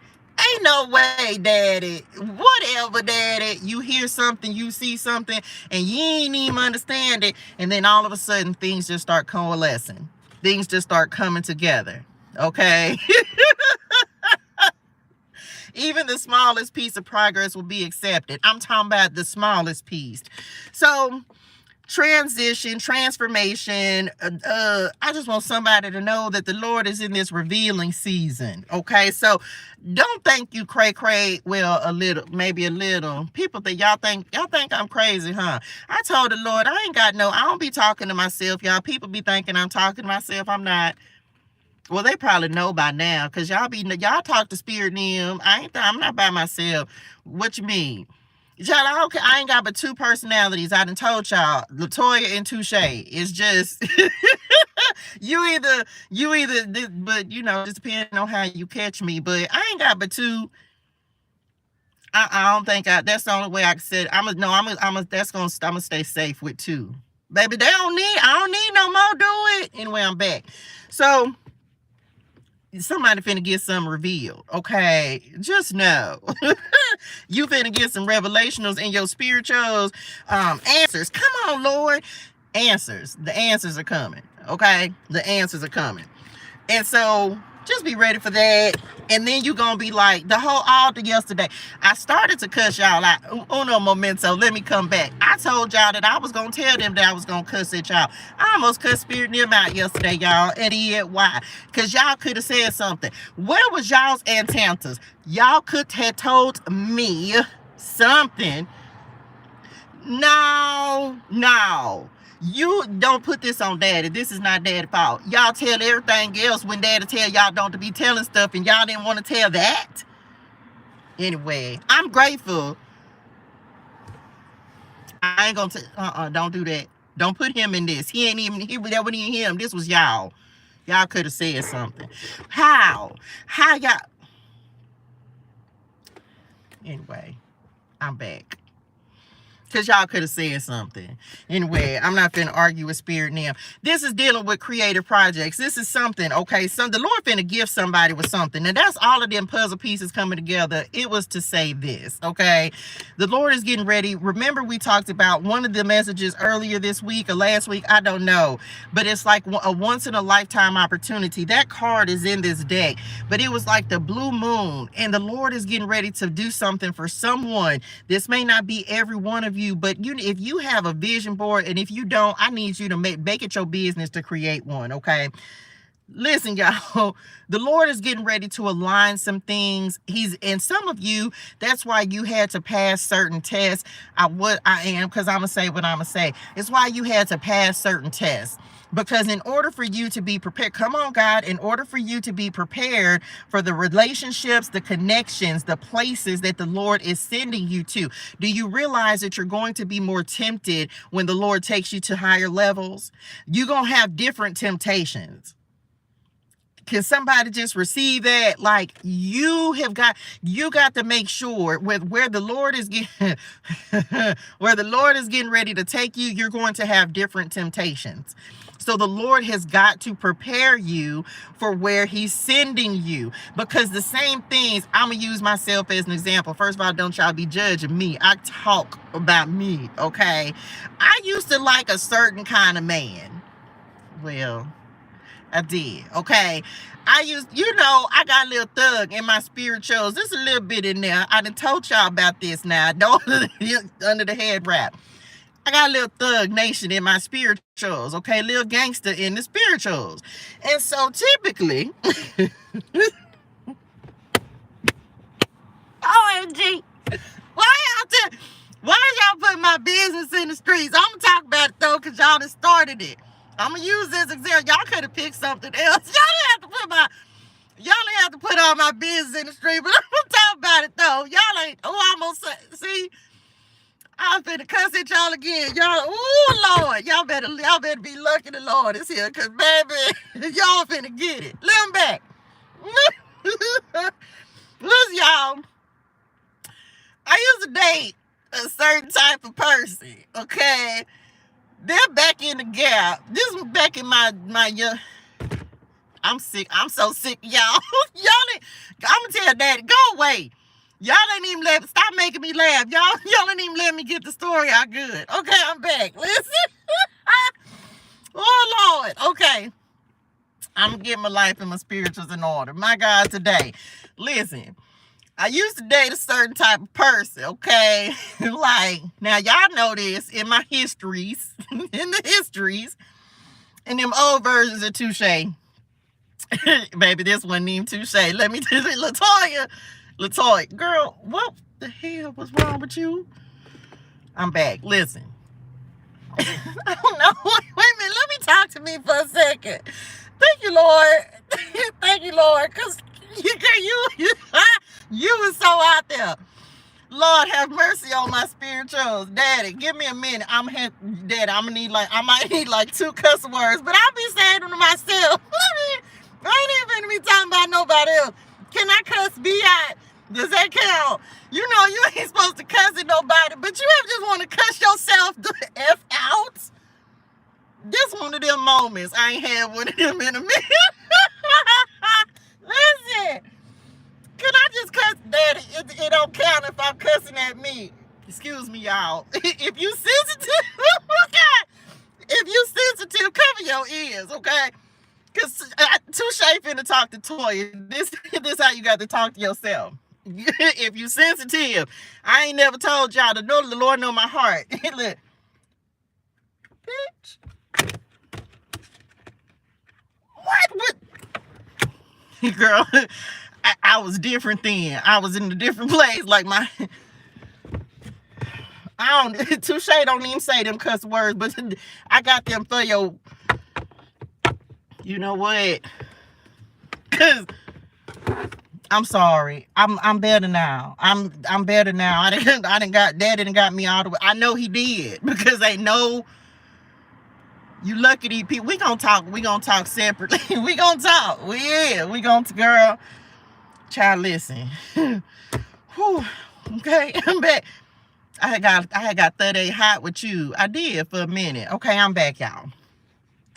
Ain't no way, daddy. Whatever, daddy. You hear something, you see something, and you ain't even understand it. And then all of a sudden, things just start coalescing. Things just start coming together. Okay? Even the smallest piece of progress will be accepted. I'm talking about the smallest piece. So, transformation. I just want somebody to know that the Lord is in this revealing season. Okay, so don't think you cray. Well, maybe a little. People think y'all think I'm crazy, huh? I told the Lord I don't be talking to myself, y'all. People be thinking I'm talking to myself. I'm not. Well, they probably know by now, because y'all talk to spirit them. I'm not by myself. What you mean? Y'all, I ain't got but two personalities. I done told y'all, LaToya and ToShae. It's just you either, but just depending on how you catch me. But I ain't got but two. I don't think that's the only way I can say it. I'm gonna stay safe with two. Baby, I don't need no more, do it. Anyway, I'm back. So somebody finna get something revealed, okay? Just know. You finna get some revelationals in your spirituals. Answers. Come on, Lord. Answers. The answers are coming, okay? The answers are coming. And so Just be ready for that. And then you gonna be like, the whole altar yesterday, I started to cuss y'all out. Uno momento, let me come back. I told y'all that I was gonna tell them that I was gonna cuss at y'all. I almost cussed Spirit them out yesterday, y'all. And why? Because y'all could have said something. Where was y'all's antennas? Y'all could have told me something. No. You don't put this on daddy. This is not daddy's fault. Y'all tell everything else when daddy tell y'all don't to be telling stuff, and y'all didn't want to tell that. Anyway, I'm grateful. I ain't gonna don't do that. Don't put him in this. That wasn't even him. This was y'all. Y'all could have said something. How y'all? Anyway, I'm back. Because y'all could have said something. Anyway, I'm not finna argue with Spirit now. This is dealing with creative projects. This is something, okay? The Lord finna give somebody with something. And that's all of them puzzle pieces coming together. It was to say this, okay? The Lord is getting ready. Remember, we talked about one of the messages earlier this week or last week. I don't know. But it's like a once-in-a-lifetime opportunity. That card is in this deck. But it was like the blue moon. And the Lord is getting ready to do something for someone. This may not be every one of you, but if you have a vision board, and if you don't, I need you to make it your business to create one, okay? Listen, y'all, the Lord is getting ready to align some things. And some of you, that's why you had to pass certain tests. Because I'm going to say what I'm going to say. It's why you had to pass certain tests. Because in order for you to be prepared, come on, God, in order for you to be prepared for the relationships, the connections, the places that the Lord is sending you to, do you realize that you're going to be more tempted when the Lord takes you to higher levels? You're going to have different temptations. Can somebody just receive that? Like, you got to make sure where the Lord is getting ready to take you, you're going to have different temptations. So the Lord has got to prepare you for where he's sending you, because the same things, I'm going to use myself as an example. First of all, don't y'all be judging me. I talk about me, okay? I used to like a certain kind of man. Well, I did, okay? I got a little thug in my spirituals. There's a little bit in there. I done told y'all about this now. Don't under the head wrap. I got a little thug nation in my spirituals, okay? Little gangster in the spirituals. And so typically, OMG, why y'all put my business in the streets? I'm going to talk about it though, because y'all done started it. I'm going to use this example. Y'all could have picked something else. Y'all didn't have to put all my business in the street, but I'm going to talk about it though. Y'all ain't, I'm going to see. I'm finna cuss at y'all again. Y'all, Lord, y'all better be lucky the Lord is here, because baby, y'all finna get it. Let him back. Listen, y'all, I used to date a certain type of person, okay? They're back in the gap. This was back in my young. I'm sick. I'm so sick, y'all. I'm gonna tell Daddy, go away. Y'all ain't even stop making me laugh. Y'all ain't even let me get the story out good. Okay, I'm back. Listen. Oh, Lord. Okay. I'm going to get my life and my spirituals in order. My God, today. Listen. I used to date a certain type of person, okay? Like, now y'all know this in my histories. In them old versions of ToShae. Baby, this wasn't even ToShae. Let me tell you, Latoya, girl, what the hell was wrong with you? I'm back. Listen. I don't know. Wait a minute. Let me talk to me for a second. Thank you, Lord. Thank you, Lord. Because you was so out there. Lord, have mercy on my spirituals. Daddy, give me a minute. Daddy, I might need like 2 cuss words, but I'll be saying them to myself. I ain't even be talking about nobody else. Can I cuss B.I.? Does that count? You know you ain't supposed to cuss at nobody, but you ever just want to cuss yourself the F out? This one of them moments. I ain't had one of them in a minute. Listen. Can I just cuss, Daddy? It don't count if I'm cussing at me. Excuse me, y'all. If you sensitive, okay? If you sensitive, cover your ears, okay? Because ToShae finna talk to Toya. This how you got to talk to yourself. If you sensitive, I ain't never told y'all to know the Lord know my heart. Look, bitch. What? Girl, I was different then. I was in a different place. Like ToShae don't even say them cuss words, but I got them for your, you know what? Cause I'm sorry. I'm better now. I'm better now. I didn't got me all the way. I know he did, because they know you lucky these people. We gonna talk separately. We gonna talk. We gonna, girl. Child, listen. Whew. Okay, I'm back. I had got 38 hot with you. I did for a minute. Okay, I'm back, y'all.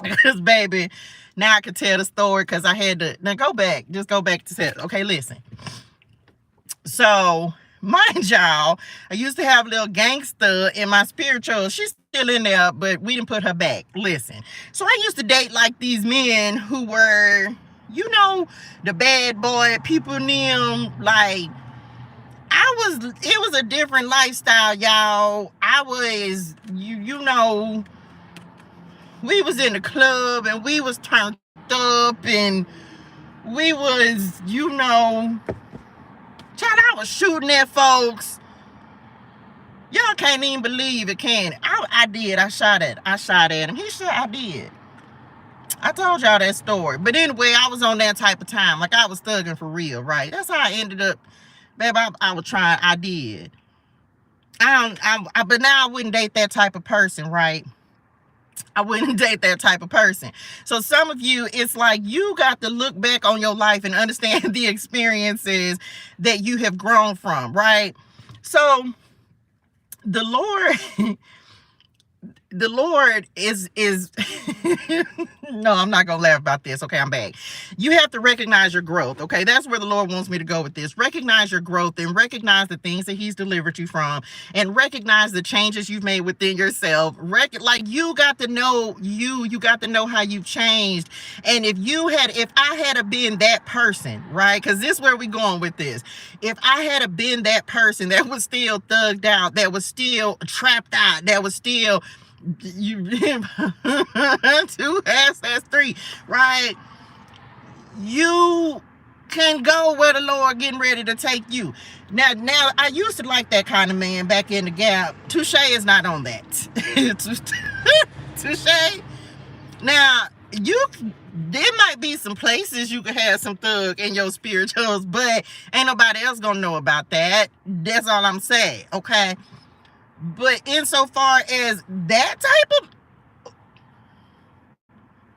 Because baby, now I can tell the story, because I had to. Now go back. Just go back to set. Okay, listen. So, mind y'all, I used to have a little gangster in my spiritual. She's still in there, but we didn't put her back. Listen. So I used to date like these men who were, you know, the bad boy people them, like, it was a different lifestyle, y'all. I was, you know, we was in the club and we was turned up and we was, you know, child, I was shooting at folks. Y'all can't even believe it, can it? I did. I shot at him. He shot, I did. I told y'all that story. But anyway, I was on that type of time. Like, I was thugging for real, right? That's how I ended up. Babe, I was trying. I did. But now I wouldn't date that type of person, right? I wouldn't date that type of person. So some of you, it's like you got to look back on your life and understand the experiences that you have grown from, right? So the Lord is no, I'm not gonna laugh about this. Okay, I'm back. You have to recognize your growth. Okay, that's where the Lord wants me to go with this. Recognize your growth and recognize the things that He's delivered you from, and recognize the changes you've made within yourself. Like, you got to know you got to know how you've changed. And if I had been that person, right? Because this is where we going with this. If I had been that person that was still thugged out, that was still trapped out, that was still you 2 has 3, right? You can go where the Lord getting ready to take you. Now I used to like that kind of man back in the gap. ToShae is not on that. ToShae. Now there might be some places you could have some thug in your spirituals, but ain't nobody else gonna know about that. That's all I'm saying, okay? But insofar as that type of,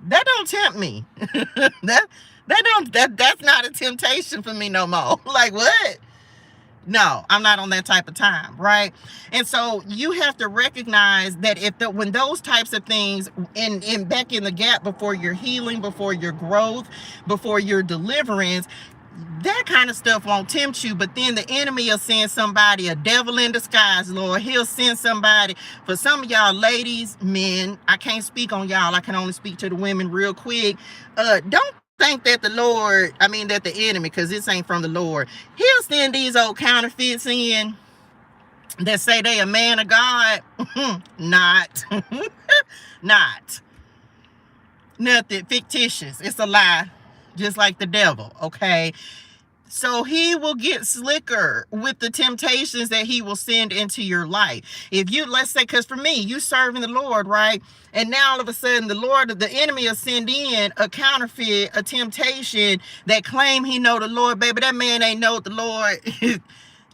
that don't tempt me. That's not a temptation for me no more. Like, what? No, I'm not on that type of time, right? And so you have to recognize that when those types of things in back in the gap before your healing, before your growth, before your deliverance, that kind of stuff won't tempt you. But then the enemy will send somebody, a devil in disguise, Lord. He'll send somebody. For some of y'all ladies, men, I can't speak on y'all. I can only speak to the women real quick. Don't think that that the enemy, because this ain't from the Lord, he'll send these old counterfeits in that say they a man of God. Not. Not. Nothing. Fictitious. It's a lie. Just like the devil, okay? So he will get slicker with the temptations that he will send into your life. If you, let's say, because for me, you serving the Lord, right? And now all of a sudden the enemy will send in a counterfeit, a temptation that claim he know the Lord. Baby, that man ain't know the Lord.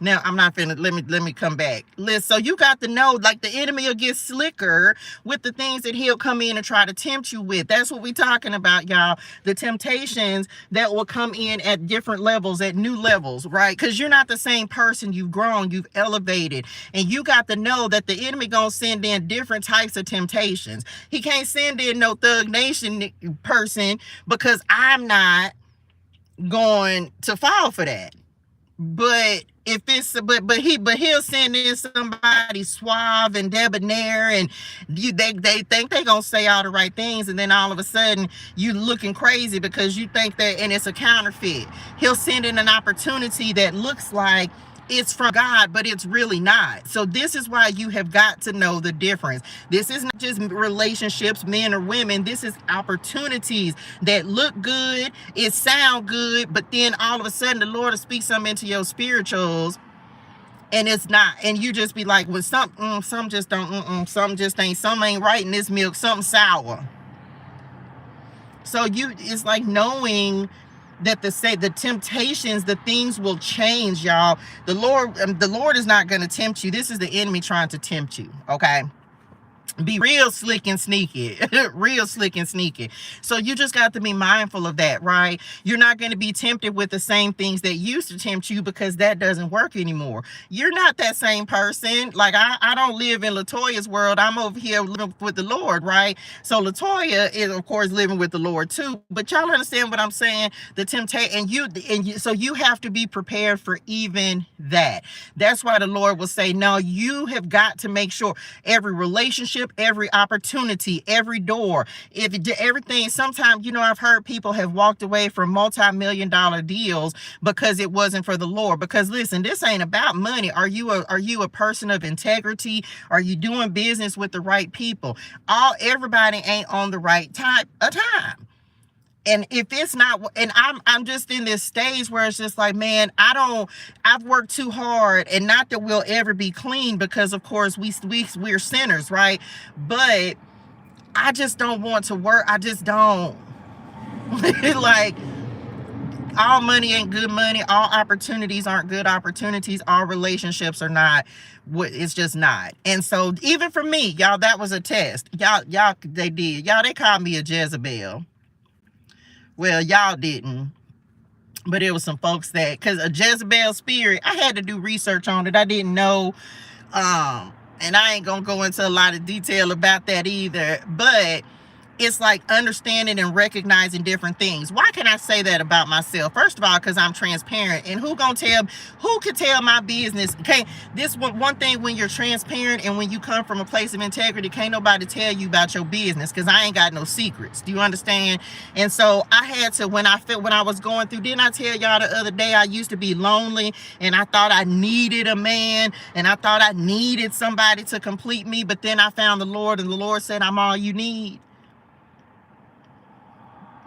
Now, I'm not finna, let me come back. Listen, so you got to know, like, the enemy will get slicker with the things that he'll come in and try to tempt you with. That's what we talking about, y'all. The temptations that will come in at different levels, at new levels, right? Because you're not the same person. You've grown, you've elevated. And you got to know that the enemy gonna send in different types of temptations. He can't send in no Thug Nation person, because I'm not going to fall for that. But if it's but he'll send in somebody suave and debonair, and they think they gonna say all the right things, and then all of a sudden you looking crazy because you think that, and it's a counterfeit. He'll send in an opportunity that looks like it's from God, but it's really not. So this is why you have got to know the difference. This isn't just relationships, men or women. This is opportunities that look good, it sound good, but then all of a sudden the Lord will speak something into your spirituals, and it's not. And you just be like, well, some just don't, some just ain't, some ain't right in this milk, something sour. So it's like knowing that the temptations, the things will change, y'all. The Lord is not going to tempt you. This is the enemy trying to tempt you, okay? Be real slick and sneaky. Real slick and sneaky. So you just got to be mindful of that, right? You're not going to be tempted with the same things that used to tempt you, because that doesn't work anymore. You're not that same person. Like I don't live in LaToya's world. I'm over here living with the Lord, right? So LaToya is of course living with the Lord too. But y'all understand what I'm saying? The temptation, so you have to be prepared for even that. That's why the Lord will say, no, you have got to make sure every relationship, every opportunity, every door, everything. Sometimes, I've heard people have walked away from multi-million-dollar deals because it wasn't for the Lord. Because listen, this ain't about money. Are you a person of integrity? Are you doing business with the right people? Everybody ain't on the right type of time. And if it's not, and I'm just in this stage where it's just like, man, I've worked too hard, and not that we'll ever be clean, because of course we're sinners, right? But I just don't want to work. I just don't. Like, all money ain't good money. All opportunities aren't good opportunities. All relationships are not. It's just not. And so even for me, y'all, that was a test. Y'all, they called me a Jezebel. Well, y'all didn't, but it was some folks that, because a Jezebel spirit, I had to do research on it. I didn't know, and I ain't gonna go into a lot of detail about that either, but it's like understanding and recognizing different things. Why can I say that about myself? First of all, because I'm transparent, and who can tell my business? Okay, this one thing, when you're transparent and when you come from a place of integrity, can't nobody tell you about your business, because I ain't got no secrets. Do you understand? And so I had to, when I was going through, didn't I tell y'all the other day, I used to be lonely, and I thought I needed a man, and I thought I needed somebody to complete me, but then I found the Lord, and the Lord said, I'm all you need.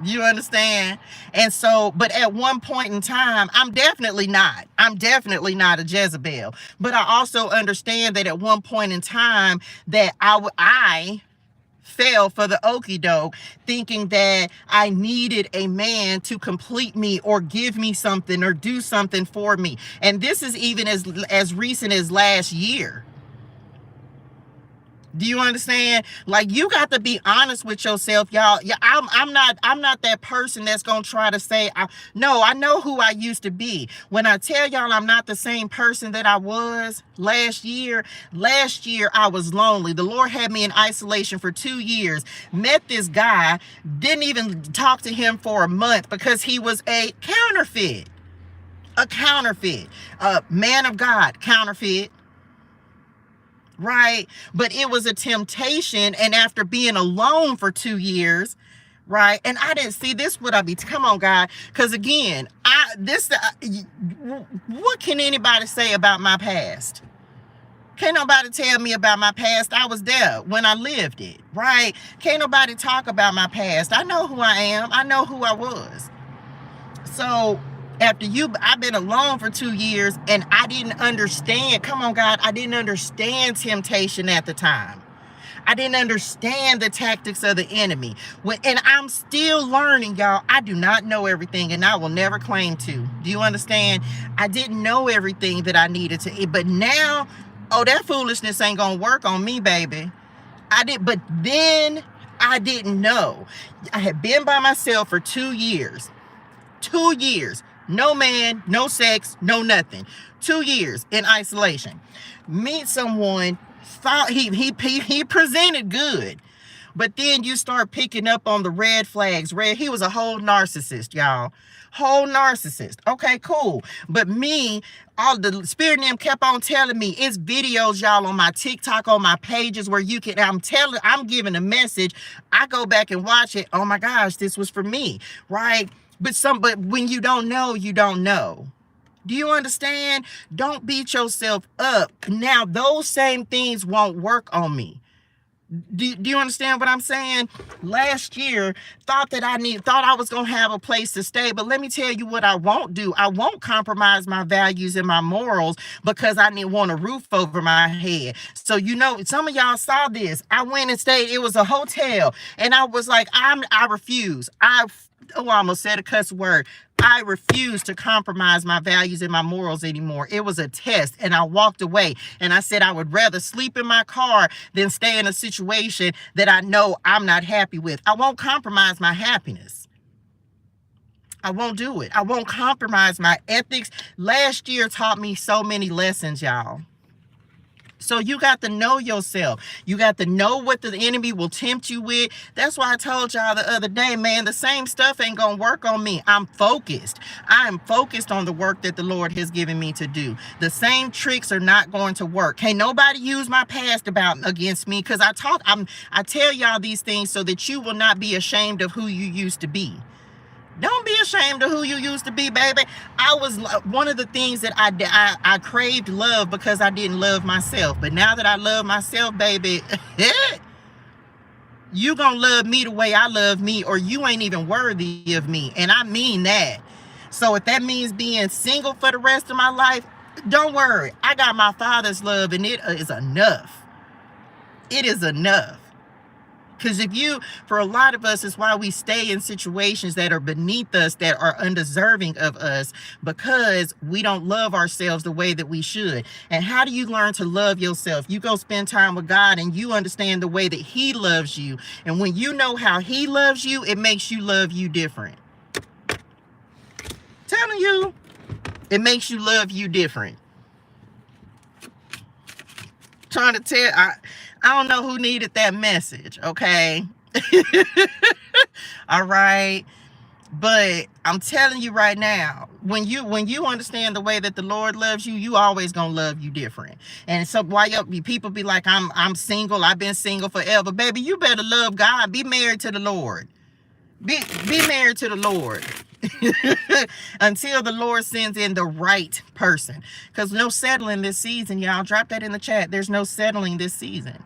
You understand? And so, but at one point in time, I'm definitely not a Jezebel. But I also understand that at one point in time that I fell for the okie doke, thinking that I needed a man to complete me or give me something or do something for me. And this is even as recent as last year. Do you understand? Like, you got to be honest with yourself, y'all. Yeah, I'm not that person that's gonna try to say, no, I know who I used to be. When I tell y'all I'm not the same person that I was last year I was lonely. The Lord had me in isolation for 2 years. Met this guy, didn't even talk to him for a month because he was a counterfeit. A man of God, counterfeit. Right? But it was a temptation, and after being alone for 2 years, right? And I didn't see this, come on, God, because again, what can anybody say about my past? Can't nobody tell me about my past. I was there when I lived it, right? Can't nobody talk about my past. I know who I am. I know who I was. So I've been alone for 2 years, and I didn't understand. Come on, God. I didn't understand temptation at the time. I didn't understand the tactics of the enemy. And I'm still learning, y'all. I do not know everything, and I will never claim to. Do you understand? I didn't know everything that I needed to. But now, that foolishness ain't gonna work on me, baby. But then I didn't know. I had been by myself for 2 years. 2 years. No man, no sex, no nothing. 2 years in isolation. Meet someone, thought he presented good. But then you start picking up on the red flags. He was a whole narcissist, y'all. Whole narcissist. Okay, cool. But me, all the spirit in them kept on telling me, it's videos, y'all, on my TikTok, on my pages where you can, I'm giving a message. I go back and watch it. Oh my gosh, this was for me, right? But when you don't know, you don't know. Do you understand? Don't beat yourself up. Now, those same things won't work on me. Do you understand what I'm saying? Last year, thought I was going to have a place to stay. But let me tell you what I won't do. I won't compromise my values and my morals because I want a roof over my head. So, some of y'all saw this. I went and stayed. It was a hotel. And I was like, I refuse. I almost said a cuss word. I refuse to compromise my values and my morals anymore. It was a test, and I walked away. And I said I would rather sleep in my car than stay in a situation that I know I'm not happy with. I won't compromise my happiness. I won't do it. I won't compromise my ethics. Last year taught me so many lessons, y'all. So you got to know yourself. You got to know what the enemy will tempt you with. That's why I told y'all the other day, man, the same stuff ain't going to work on me. I'm focused. I am focused on the work that the Lord has given me to do. The same tricks are not going to work. Can't nobody use my past against me, because I tell y'all these things so that you will not be ashamed of who you used to be. Don't be ashamed of who you used to be, baby. I was one of the things that I craved love because I didn't love myself. But now that I love myself, baby, you gonna love me the way I love me, or you ain't even worthy of me. And I mean that. So if that means being single for the rest of my life, don't worry. I got my Father's love, and it is enough. It is enough. Because for a lot of us, it's why we stay in situations that are beneath us, that are undeserving of us, because we don't love ourselves the way that we should. And how do you learn to love yourself? You go spend time with God and you understand the way that He loves you. And when you know how He loves you, it makes you love you different. Telling you, it makes you love you different. Trying to tell, I don't know who needed that message, okay? All right. But I'm telling you right now, when you understand the way that the Lord loves you, you always gonna love you different. And so why people be like, I'm single, I've been single forever. Baby, you better love God. Be married to the Lord. Be married to the Lord. Until the Lord sends in the right person. Because no settling this season, y'all. Drop that in the chat. There's no settling this season.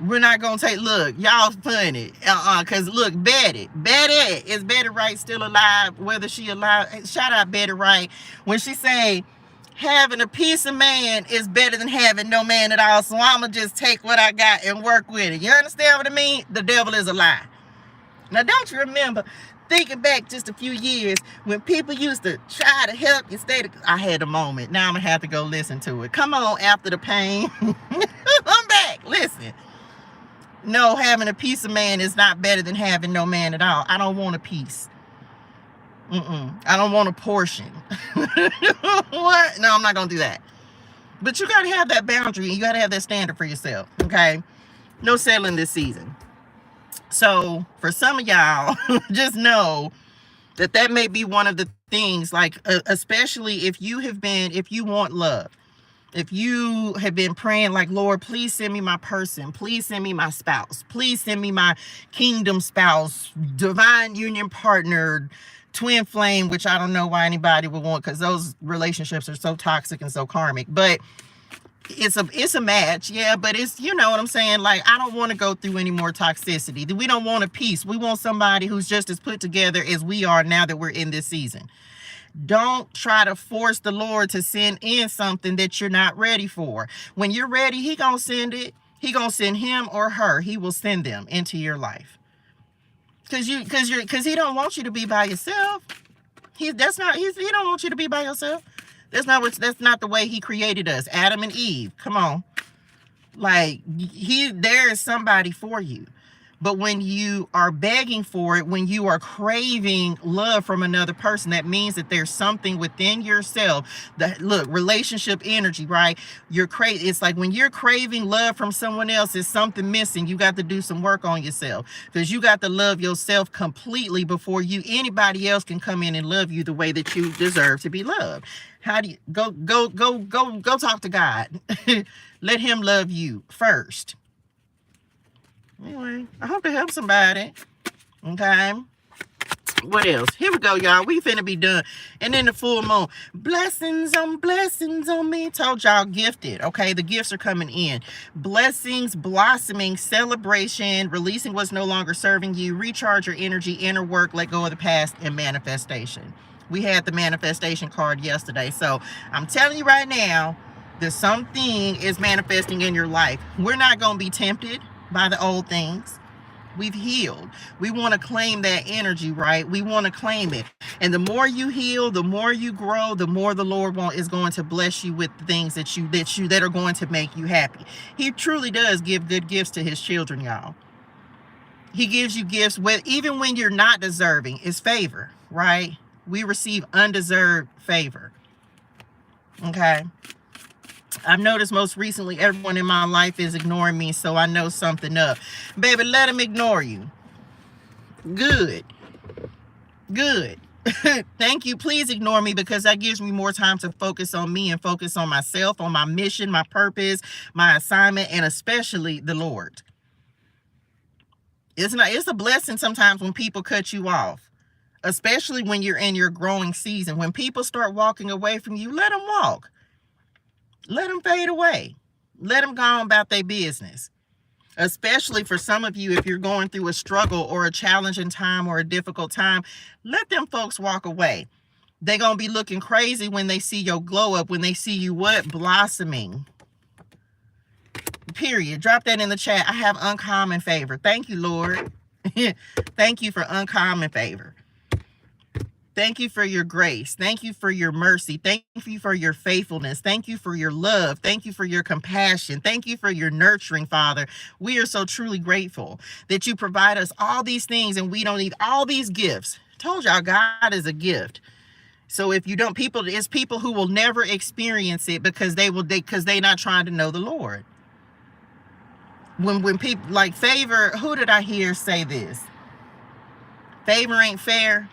We're not gonna look, y'all funny. Cause look, Betty, is Betty Wright still alive? Whether she alive, shout out Betty Wright. When she say, having a piece of man is better than having no man at all. So I'ma just take what I got and work with it. You understand what I mean? The devil is a lie. Now don't you remember, thinking back just a few years, when people used to try to help you I had a moment. Now I'm gonna have to go listen to it. Come on, after the pain. I'm back. Listen. No, having a piece of man is not better than having no man at all. I don't want a piece. I don't want a portion. What? No, I'm not gonna do that. But you gotta have that boundary, and you gotta have that standard for yourself. Okay? No settling this season. So for some of y'all, just know that may be one of the things, like, especially if you want love. If you have been praying like, Lord, please send me my person. Please send me my spouse. Please send me my kingdom spouse, divine union partner, twin flame, which I don't know why anybody would want, because those relationships are so toxic and so karmic. But it's a match, yeah, but it's, you know what I'm saying? Like, I don't want to go through any more toxicity. We don't want a peace. We want somebody who's just as put together as we are now that we're in this season. Don't try to force the Lord to send in something that you're not ready for. When you're ready, He gonna send it. He gonna send him or her. He will send them into your life. Cause He don't want you to be by yourself. He don't want you to be by yourself. That's not the way He created us. Adam and Eve. Come on. Like, there is somebody for you. But when you are begging for it, when you are craving love from another person, that means that there's something within yourself that, look, relationship energy, right? It's like when you're craving love from someone else, there's something missing. You got to do some work on yourself, because you got to love yourself completely before anybody else can come in and love you the way that you deserve to be loved. How do you go talk to God? Let him love you first. Anyway, I hope to help somebody. Okay. What else? Here we go, y'all. We finna be done. And then the full moon. Blessings on me. Told y'all gifted. Okay, the gifts are coming in. Blessings, blossoming, celebration, releasing what's no longer serving you, recharge your energy, inner work, let go of the past, and manifestation. We had the manifestation card yesterday. So I'm telling you right now that something is manifesting in your life. We're not going to be tempted by the old things. We've healed. We want to claim that energy, right? We want to claim it. And the more you heal, the more you grow, the more the Lord is going to bless you with the things that are going to make you happy. He truly does give good gifts to his children, y'all. He gives you gifts even when you're not deserving. It's favor, right? We receive undeserved favor. Okay. I've noticed most recently everyone in my life is ignoring me, so I know something up. Baby, let them ignore you. Good. Thank you. Please ignore me, because that gives me more time to focus on me and focus on myself, on my mission, my purpose, my assignment, and especially the Lord. It's a blessing sometimes when people cut you off, especially when you're in your growing season. When people start walking away from you, let them walk. Let them fade away. Let them go on about their business. Especially for some of you, if you're going through a struggle or a challenging time or a difficult time, let them folks walk away. They're going to be looking crazy when they see your glow up, when they see you what? Blossoming. Period. Drop that in the chat. I have uncommon favor. Thank you, Lord. Thank you for uncommon favor. Thank you for your grace. Thank you for your mercy. Thank you for your faithfulness. Thank you for your love. Thank you for your compassion. Thank you for your nurturing, Father. We are so truly grateful that you provide us all these things, and we don't need all these gifts. Told y'all, God is a gift. So if you don't, it's people who will never experience it because they're not trying to know the Lord. When people like favor, who did I hear say this? Favor ain't fair.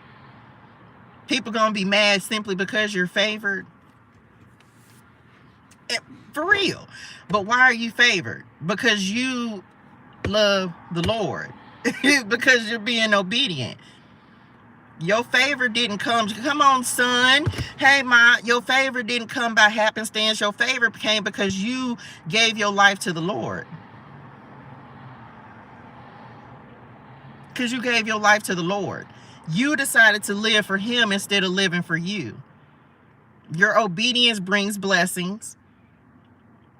People gonna be mad simply because you're favored. For real. But why are you favored? Because you love the Lord. Because you're being obedient. Your favor didn't come on, son. Hey, ma, your favor didn't come by happenstance. Your favor came because you gave your life to the Lord. Because you gave your life to the Lord. You decided to live for him instead of living for you. Your obedience brings blessings.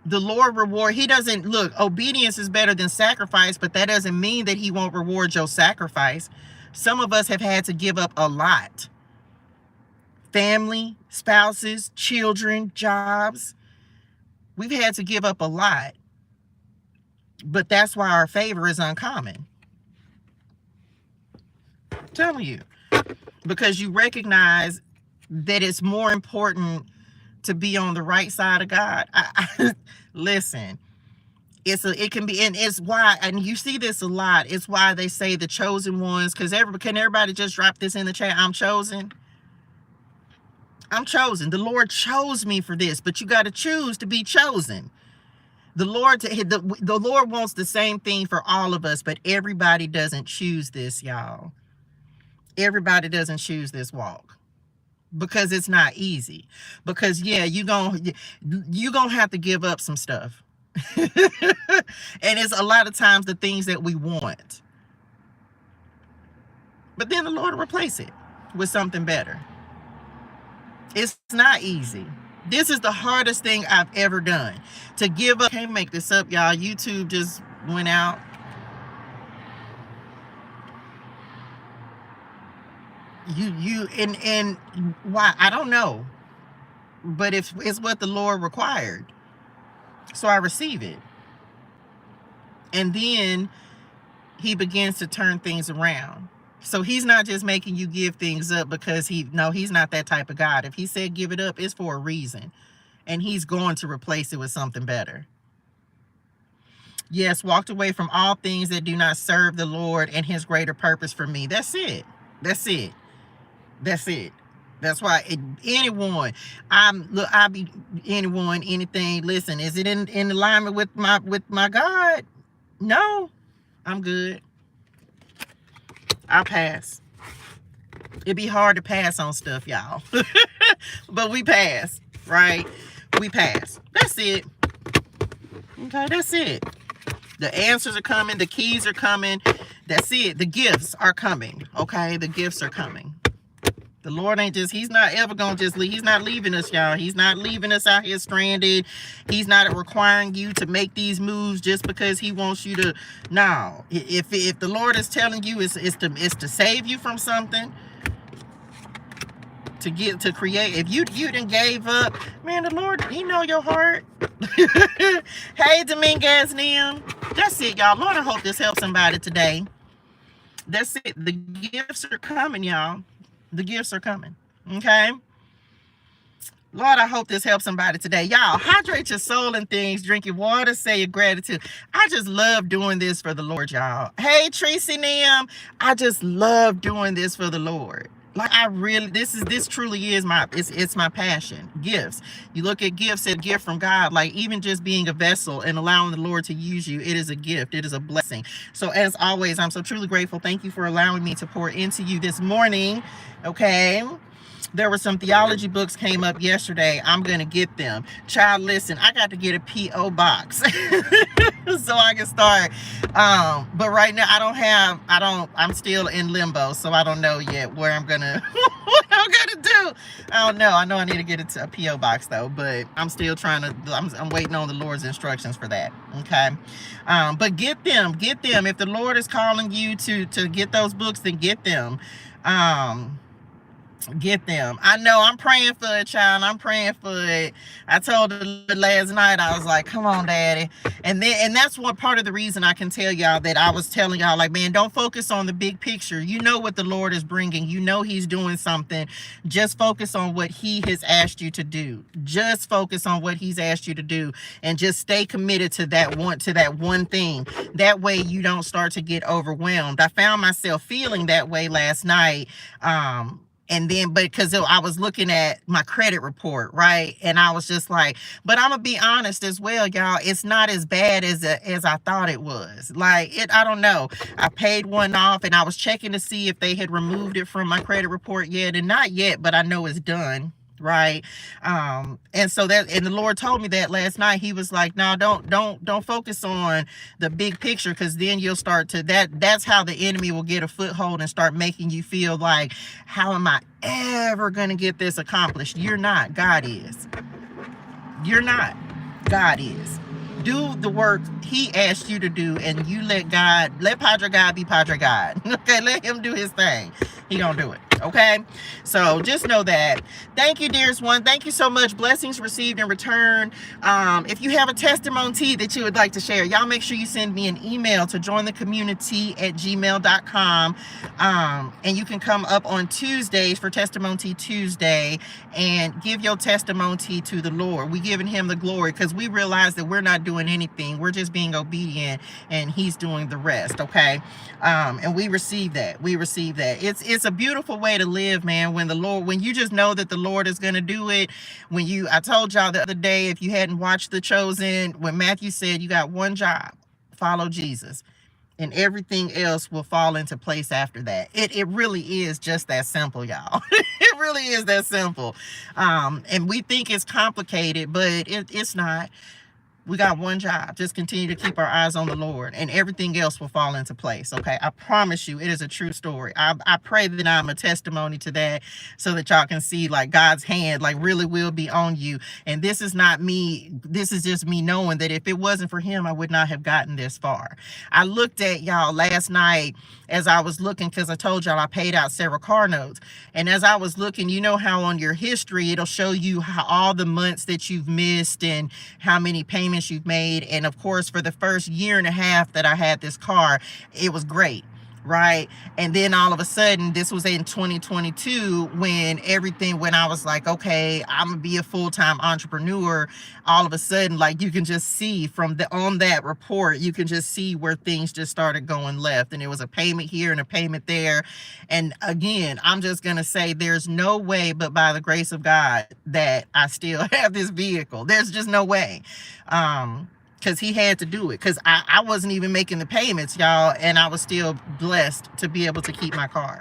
The Lord reward. He doesn't, look, obedience is better than sacrifice, but that doesn't mean that he won't reward your sacrifice. Some of us have had to give up a lot. Family, spouses, children, jobs. We've had to give up a lot. But that's why our favor is uncommon. I'm telling you. Because you recognize that it's more important to be on the right side of God. Listen, it can be, and it's why, and you see this a lot, it's why they say the chosen ones, because can everybody just drop this in the chat? I'm chosen. I'm chosen. The Lord chose me for this, but you got to choose to be chosen. The Lord wants the same thing for all of us, but everybody doesn't choose this, y'all. Everybody doesn't choose this walk. Because it's not easy. Because yeah, you're gonna have to give up some stuff. And it's a lot of times the things that we want. But then the Lord will replace it with something better. It's not easy. This is the hardest thing I've ever done. To give up. Can't make this up, y'all. YouTube just went out. And why? I don't know. But it's what the Lord required. So I receive it. And then he begins to turn things around. So he's not just making you give things up because he's not that type of God. If he said give it up, it's for a reason. And he's going to replace it with something better. Yes, walked away from all things that do not serve the Lord and his greater purpose for me. That's it. That's it. That's it. That's why anyone, anything. Listen, is it in alignment with my God? No, I'm good. I'll pass. It'd be hard to pass on stuff, y'all. But we pass, right? We pass. That's it. Okay, that's it. The answers are coming. The keys are coming. That's it. The gifts are coming. Okay, the gifts are coming. The Lord ain't just, he's not ever going to just leave. He's not leaving us, y'all. He's not leaving us out here stranded. He's not requiring you to make these moves just because he wants you to. No. If the Lord is telling you it's to save you from something, to create. If you done gave up, man, the Lord, he know your heart. Hey, Dominguez Nim. That's it, y'all. Lord, I hope this helps somebody today. That's it. The gifts are coming, y'all. The gifts are coming. Okay? Lord, I hope this helps somebody today. Y'all, hydrate your soul and things. Drink your water. Say your gratitude. I just love doing this for the Lord, y'all. Hey, Tracy Nim. I just love doing this for the Lord. Like, I really, this truly is it's my passion. Gifts. You look at gifts, a gift from God. Like, even just being a vessel and allowing the Lord to use you, it is a gift. It is a blessing. So as always, I'm so truly grateful. Thank you for allowing me to pour into you this morning. Okay. There were some theology books came up yesterday. I'm going to get them. Child, listen, I got to get a P.O. box so I can start. But right now I'm still in limbo. So I don't know yet where I'm going to, what I'm going to do. I don't know. I know I need to get it to a P.O. box though, but I'm still trying to, I'm waiting on the Lord's instructions for that. Okay. But get them. If the Lord is calling you to get those books, then get them. Get them. I know I'm praying for it, child. I'm praying for it. I told her last night, I was like, come on, daddy. And that's one part of the reason I can tell y'all that I was telling y'all, like, man, don't focus on the big picture. You know what the Lord is bringing. You know he's doing something. Just focus on what he has asked you to do. Just focus on what he's asked you to do. And just stay committed to that one thing. That way you don't start to get overwhelmed. I found myself feeling that way last night. And then, but because I was looking at my credit report, right? And I was just like, but I'm going to be honest as well, y'all. It's not as bad as I thought it was. Like, I don't know. I paid one off and I was checking to see if they had removed it from my credit report yet. And not yet, but I know it's done. Right. And so and the Lord told me that last night. He was like, no, don't focus on the big picture, because then you'll start to that's how the enemy will get a foothold and start making you feel like, how am I ever going to get this accomplished? You're not. God is. You're not. God is. Do the work he asked you to do, and you let Padre God be Padre God. Okay, let him do his thing. He gonna do it. Okay, so just know that. Thank you, dearest one. Thank you so much. Blessings received in return. If you have a testimony that you would like to share, y'all make sure you send me an email to jointhecommunitea@gmail.com. And you can come up on Tuesdays for Testimony Tuesday and give your testimony to the Lord. We giving him the glory, because we realize that we're not doing anything. We're just being obedient, and he's doing the rest. Okay, and we receive that. It's a beautiful way to live, man, when you just know that the Lord is going to do it. I told y'all the other day, if you hadn't watched The Chosen, when Matthew said you got one job, follow Jesus, and everything else will fall into place after that. It really is just that simple, y'all. It really is that simple. And we think it's complicated, but it's not. We got one job. Just continue to keep our eyes on the Lord, and everything else will fall into place. Okay, I promise you, it is a true story. I pray that I'm a testimony to that, so that y'all can see, like, God's hand, like, really will be on you. And this is not me. This is just me knowing that if it wasn't for him, I would not have gotten this far. I looked at y'all last night as I was looking, because I told y'all I paid out several car notes. And as I was looking, you know how on your history, it'll show you how all the months that you've missed and how many payments payments you've made. And of course, for the first year and a half that I had this car, it was great. Right. And then all of a sudden, this was in 2022 when I was like, okay, I'm gonna be a full-time entrepreneur. All of a sudden, like, you can just see on that report, you can just see where things just started going left. And it was a payment here and a payment there. And again, I'm just gonna say there's no way but by the grace of God that I still have this vehicle. There's just no way. Because he had to do it, because I wasn't even making the payments, y'all, and I was still blessed to be able to keep my car.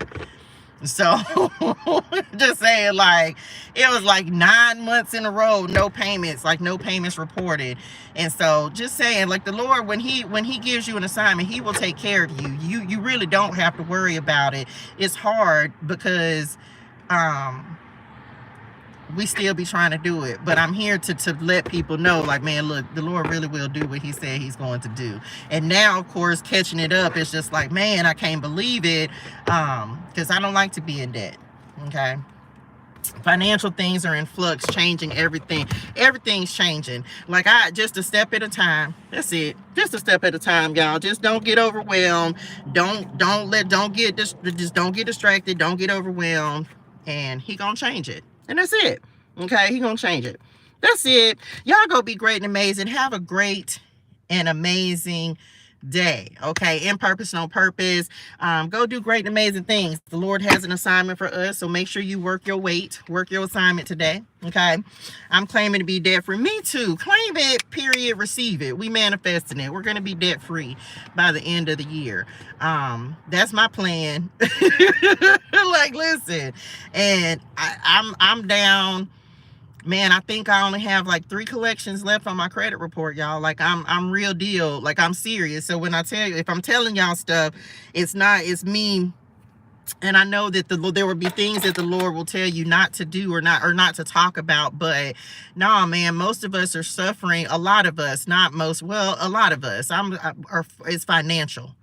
So just saying, like, it was like 9 months in a row, no payments, like no payments reported. And so just saying, like, the Lord, when he gives you an assignment, he will take care of you. You really don't have to worry about it. It's hard because we still be trying to do it, but I'm here to let people know, like, man, look, the Lord really will do what he said he's going to do. And now, of course, catching it up, it's just like, man, I can't believe it, because I don't like to be in debt. Okay, financial things are in flux, changing everything. Everything's changing. Like, just a step at a time. That's it. Just a step at a time, y'all. Just don't get overwhelmed. Don't get distracted. Don't get overwhelmed. And he gonna change it. And that's it. Okay, he gonna change it. That's it. Y'all go be great and amazing. Have a great and amazing day. Okay, in purpose, no purpose. Go do great and amazing things. The Lord has an assignment for us, so make sure you work your weight, work your assignment today. Okay, I'm claiming to be debt free. Me too. Claim it, period, receive it. We manifesting it. We're going to be debt free by the end of the year. That's my plan. Like, listen, and I'm down. Man, I think I only have like 3 collections left on my credit report, y'all. Like, I'm real deal. Like, I'm serious. So when I tell you, if I'm telling y'all stuff, it's me. And I know that there will be things that the Lord will tell you not to do or not to talk about. But no, man, most of us are suffering. A lot of us, not most. Well, a lot of us. It's financial.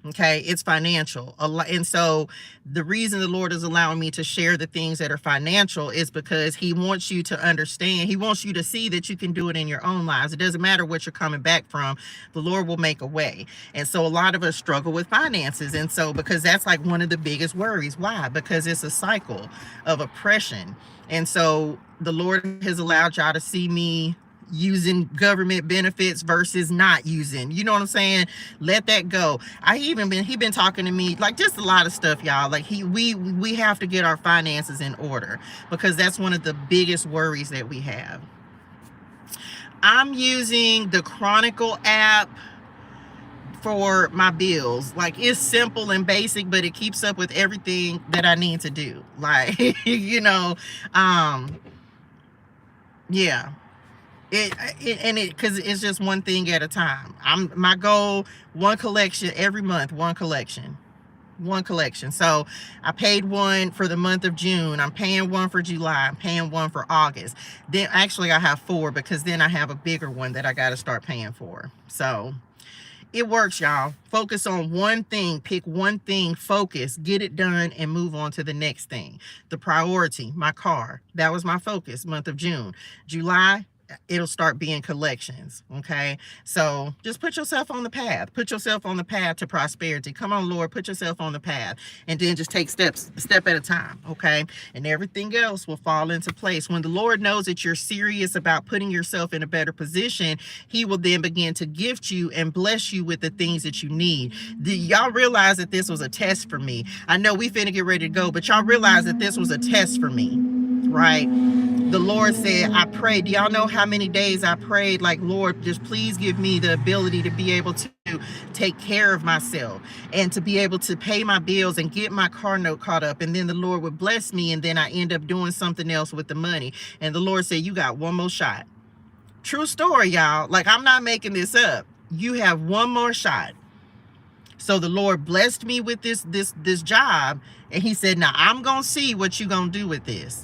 Okay, it's financial. And so the reason the Lord is allowing me to share the things that are financial is because he wants you to understand. He wants you to see that you can do it in your own lives. It doesn't matter what you're coming back from. The Lord will make a way. And so a lot of us struggle with finances. And so because that's like one of the biggest worries. Why? Because it's a cycle of oppression. And so the Lord has allowed y'all to see me using government benefits versus not using, you know what I'm saying? Let that go. He been talking to me, like, just a lot of stuff, y'all. Like, we have to get our finances in order, because that's one of the biggest worries that we have. I'm using the Chronicle app for my bills. Like, it's simple and basic, but it keeps up with everything that I need to do. Like, you know, yeah. Because it's just one thing at a time. My goal, one collection every month, one collection. So I paid one for the month of June. I'm paying one for July. I'm paying one for August. Then actually I have 4, because then I have a bigger one that I got to start paying for. So it works, y'all. Focus on one thing. Pick one thing, focus, get it done, and move on to the next thing. The priority, my car, that was my focus, month of June. July, it'll start being collections. Okay, so just put yourself on the path. Put yourself on the path to prosperity. Come on, Lord, put yourself on the path, and then just take a step at a time. Okay, and everything else will fall into place. When the Lord knows that you're serious about putting yourself in a better position, he will then begin to gift you and bless you with the things that you need. Do y'all realize that this was a test for me? I know we finna get ready to go, but y'all realize that this was a test for me, right? The Lord said, I prayed. Do y'all know how many days I prayed? Like, Lord, just please give me the ability to be able to take care of myself and to be able to pay my bills and get my car note caught up. And then the Lord would bless me. And then I end up doing something else with the money. And the Lord said, you got one more shot. True story, y'all. Like, I'm not making this up. You have one more shot. So the Lord blessed me with this job. And he said, now I'm going to see what you're going to do with this.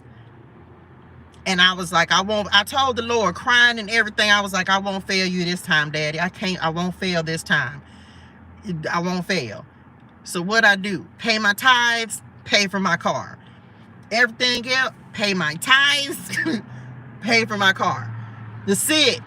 And I was like, I told the Lord, crying and everything, I was like, I won't fail you this time, Daddy. I won't fail this time. I won't fail. So what I do? Pay my tithes, pay for my car. Everything else, pay my tithes, pay for my car. That's it.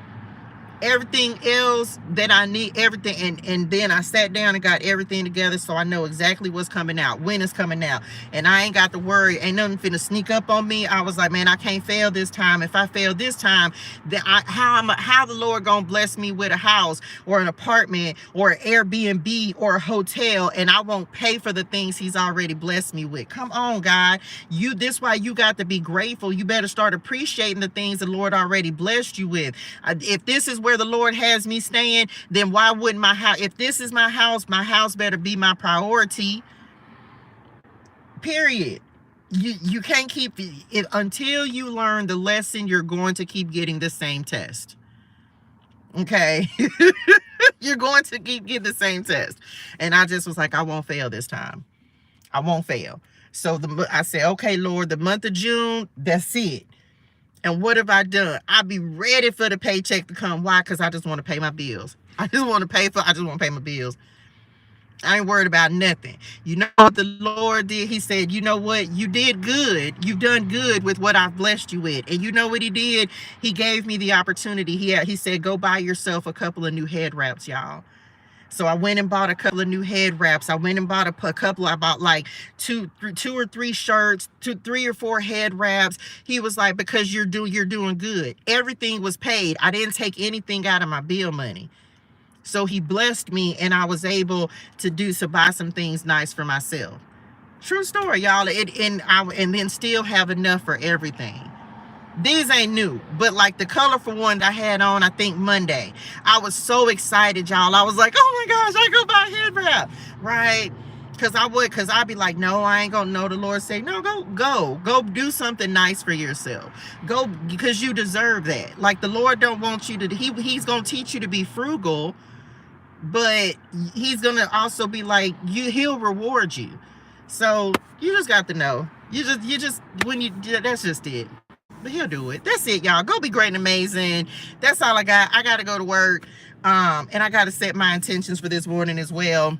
everything else that I need, everything, and then I sat down and got everything together, so I know exactly what's coming out, when it's coming out, and I ain't got to worry, ain't nothing finna sneak up on me. I was like, man, I can't fail this time. If I fail this time, then how the Lord gonna bless me with a house or an apartment or an Airbnb or a hotel, and I won't pay for the things he's already blessed me with? Come on, God. This why you got to be grateful. You better start appreciating the things the Lord already blessed you with. If this is where the Lord has me staying, then why wouldn't my house, if this is my house better be my priority, period. You can't keep it until you learn the lesson. You're going to keep getting the same test. Okay. You're going to keep getting the same test. And I just was like, I won't fail this time. I won't fail. So I said, okay, Lord, the month of June, that's it. And what have I done? I'll be ready for the paycheck to come. Why? Because I just want to pay my bills. I just want to pay my bills. I ain't worried about nothing. You know what the Lord did? He said, you know what? You did good. You've done good with what I've blessed you with. And you know what he did? He gave me the opportunity. He said, go buy yourself a couple of new head wraps, y'all. So I went and bought a couple of new head wraps. I went and bought a couple. I bought like two or three shirts, 3 or 4 head wraps. He was like, because you're doing good. Everything was paid. I didn't take anything out of my bill money. So he blessed me, and I was able to buy some things nice for myself. True story, y'all. And then still have enough for everything. These ain't new, but like the colorful one that I had on, I think Monday, I was so excited, y'all. I was like, oh my gosh, I go buy a head wrap, right? Because I'd be like, no, I ain't gonna know. The Lord say, no, go do something nice for yourself. Go, because you deserve that. Like, the Lord don't want you to, he's gonna teach you to be frugal, but he's gonna also be like, he'll reward you. So you just got to know. That's just it. But he'll do it. That's it, y'all. Go be great and amazing. That's all I got. I got to go to work. And I got to set my intentions for this morning as well.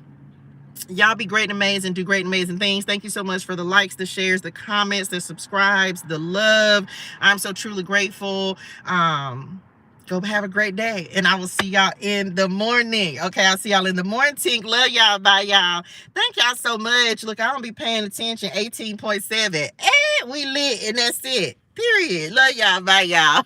Y'all be great and amazing. Do great and amazing things. Thank you so much for the likes, the shares, the comments, the subscribes, the love. I'm so truly grateful. Go have a great day. And I will see y'all in the morning. Okay, I'll see y'all in the morning. Love y'all. Bye, y'all. Thank y'all so much. Look, I don't be paying attention. 18.7. And we lit, and that's it. Period. Love y'all. Bye, y'all.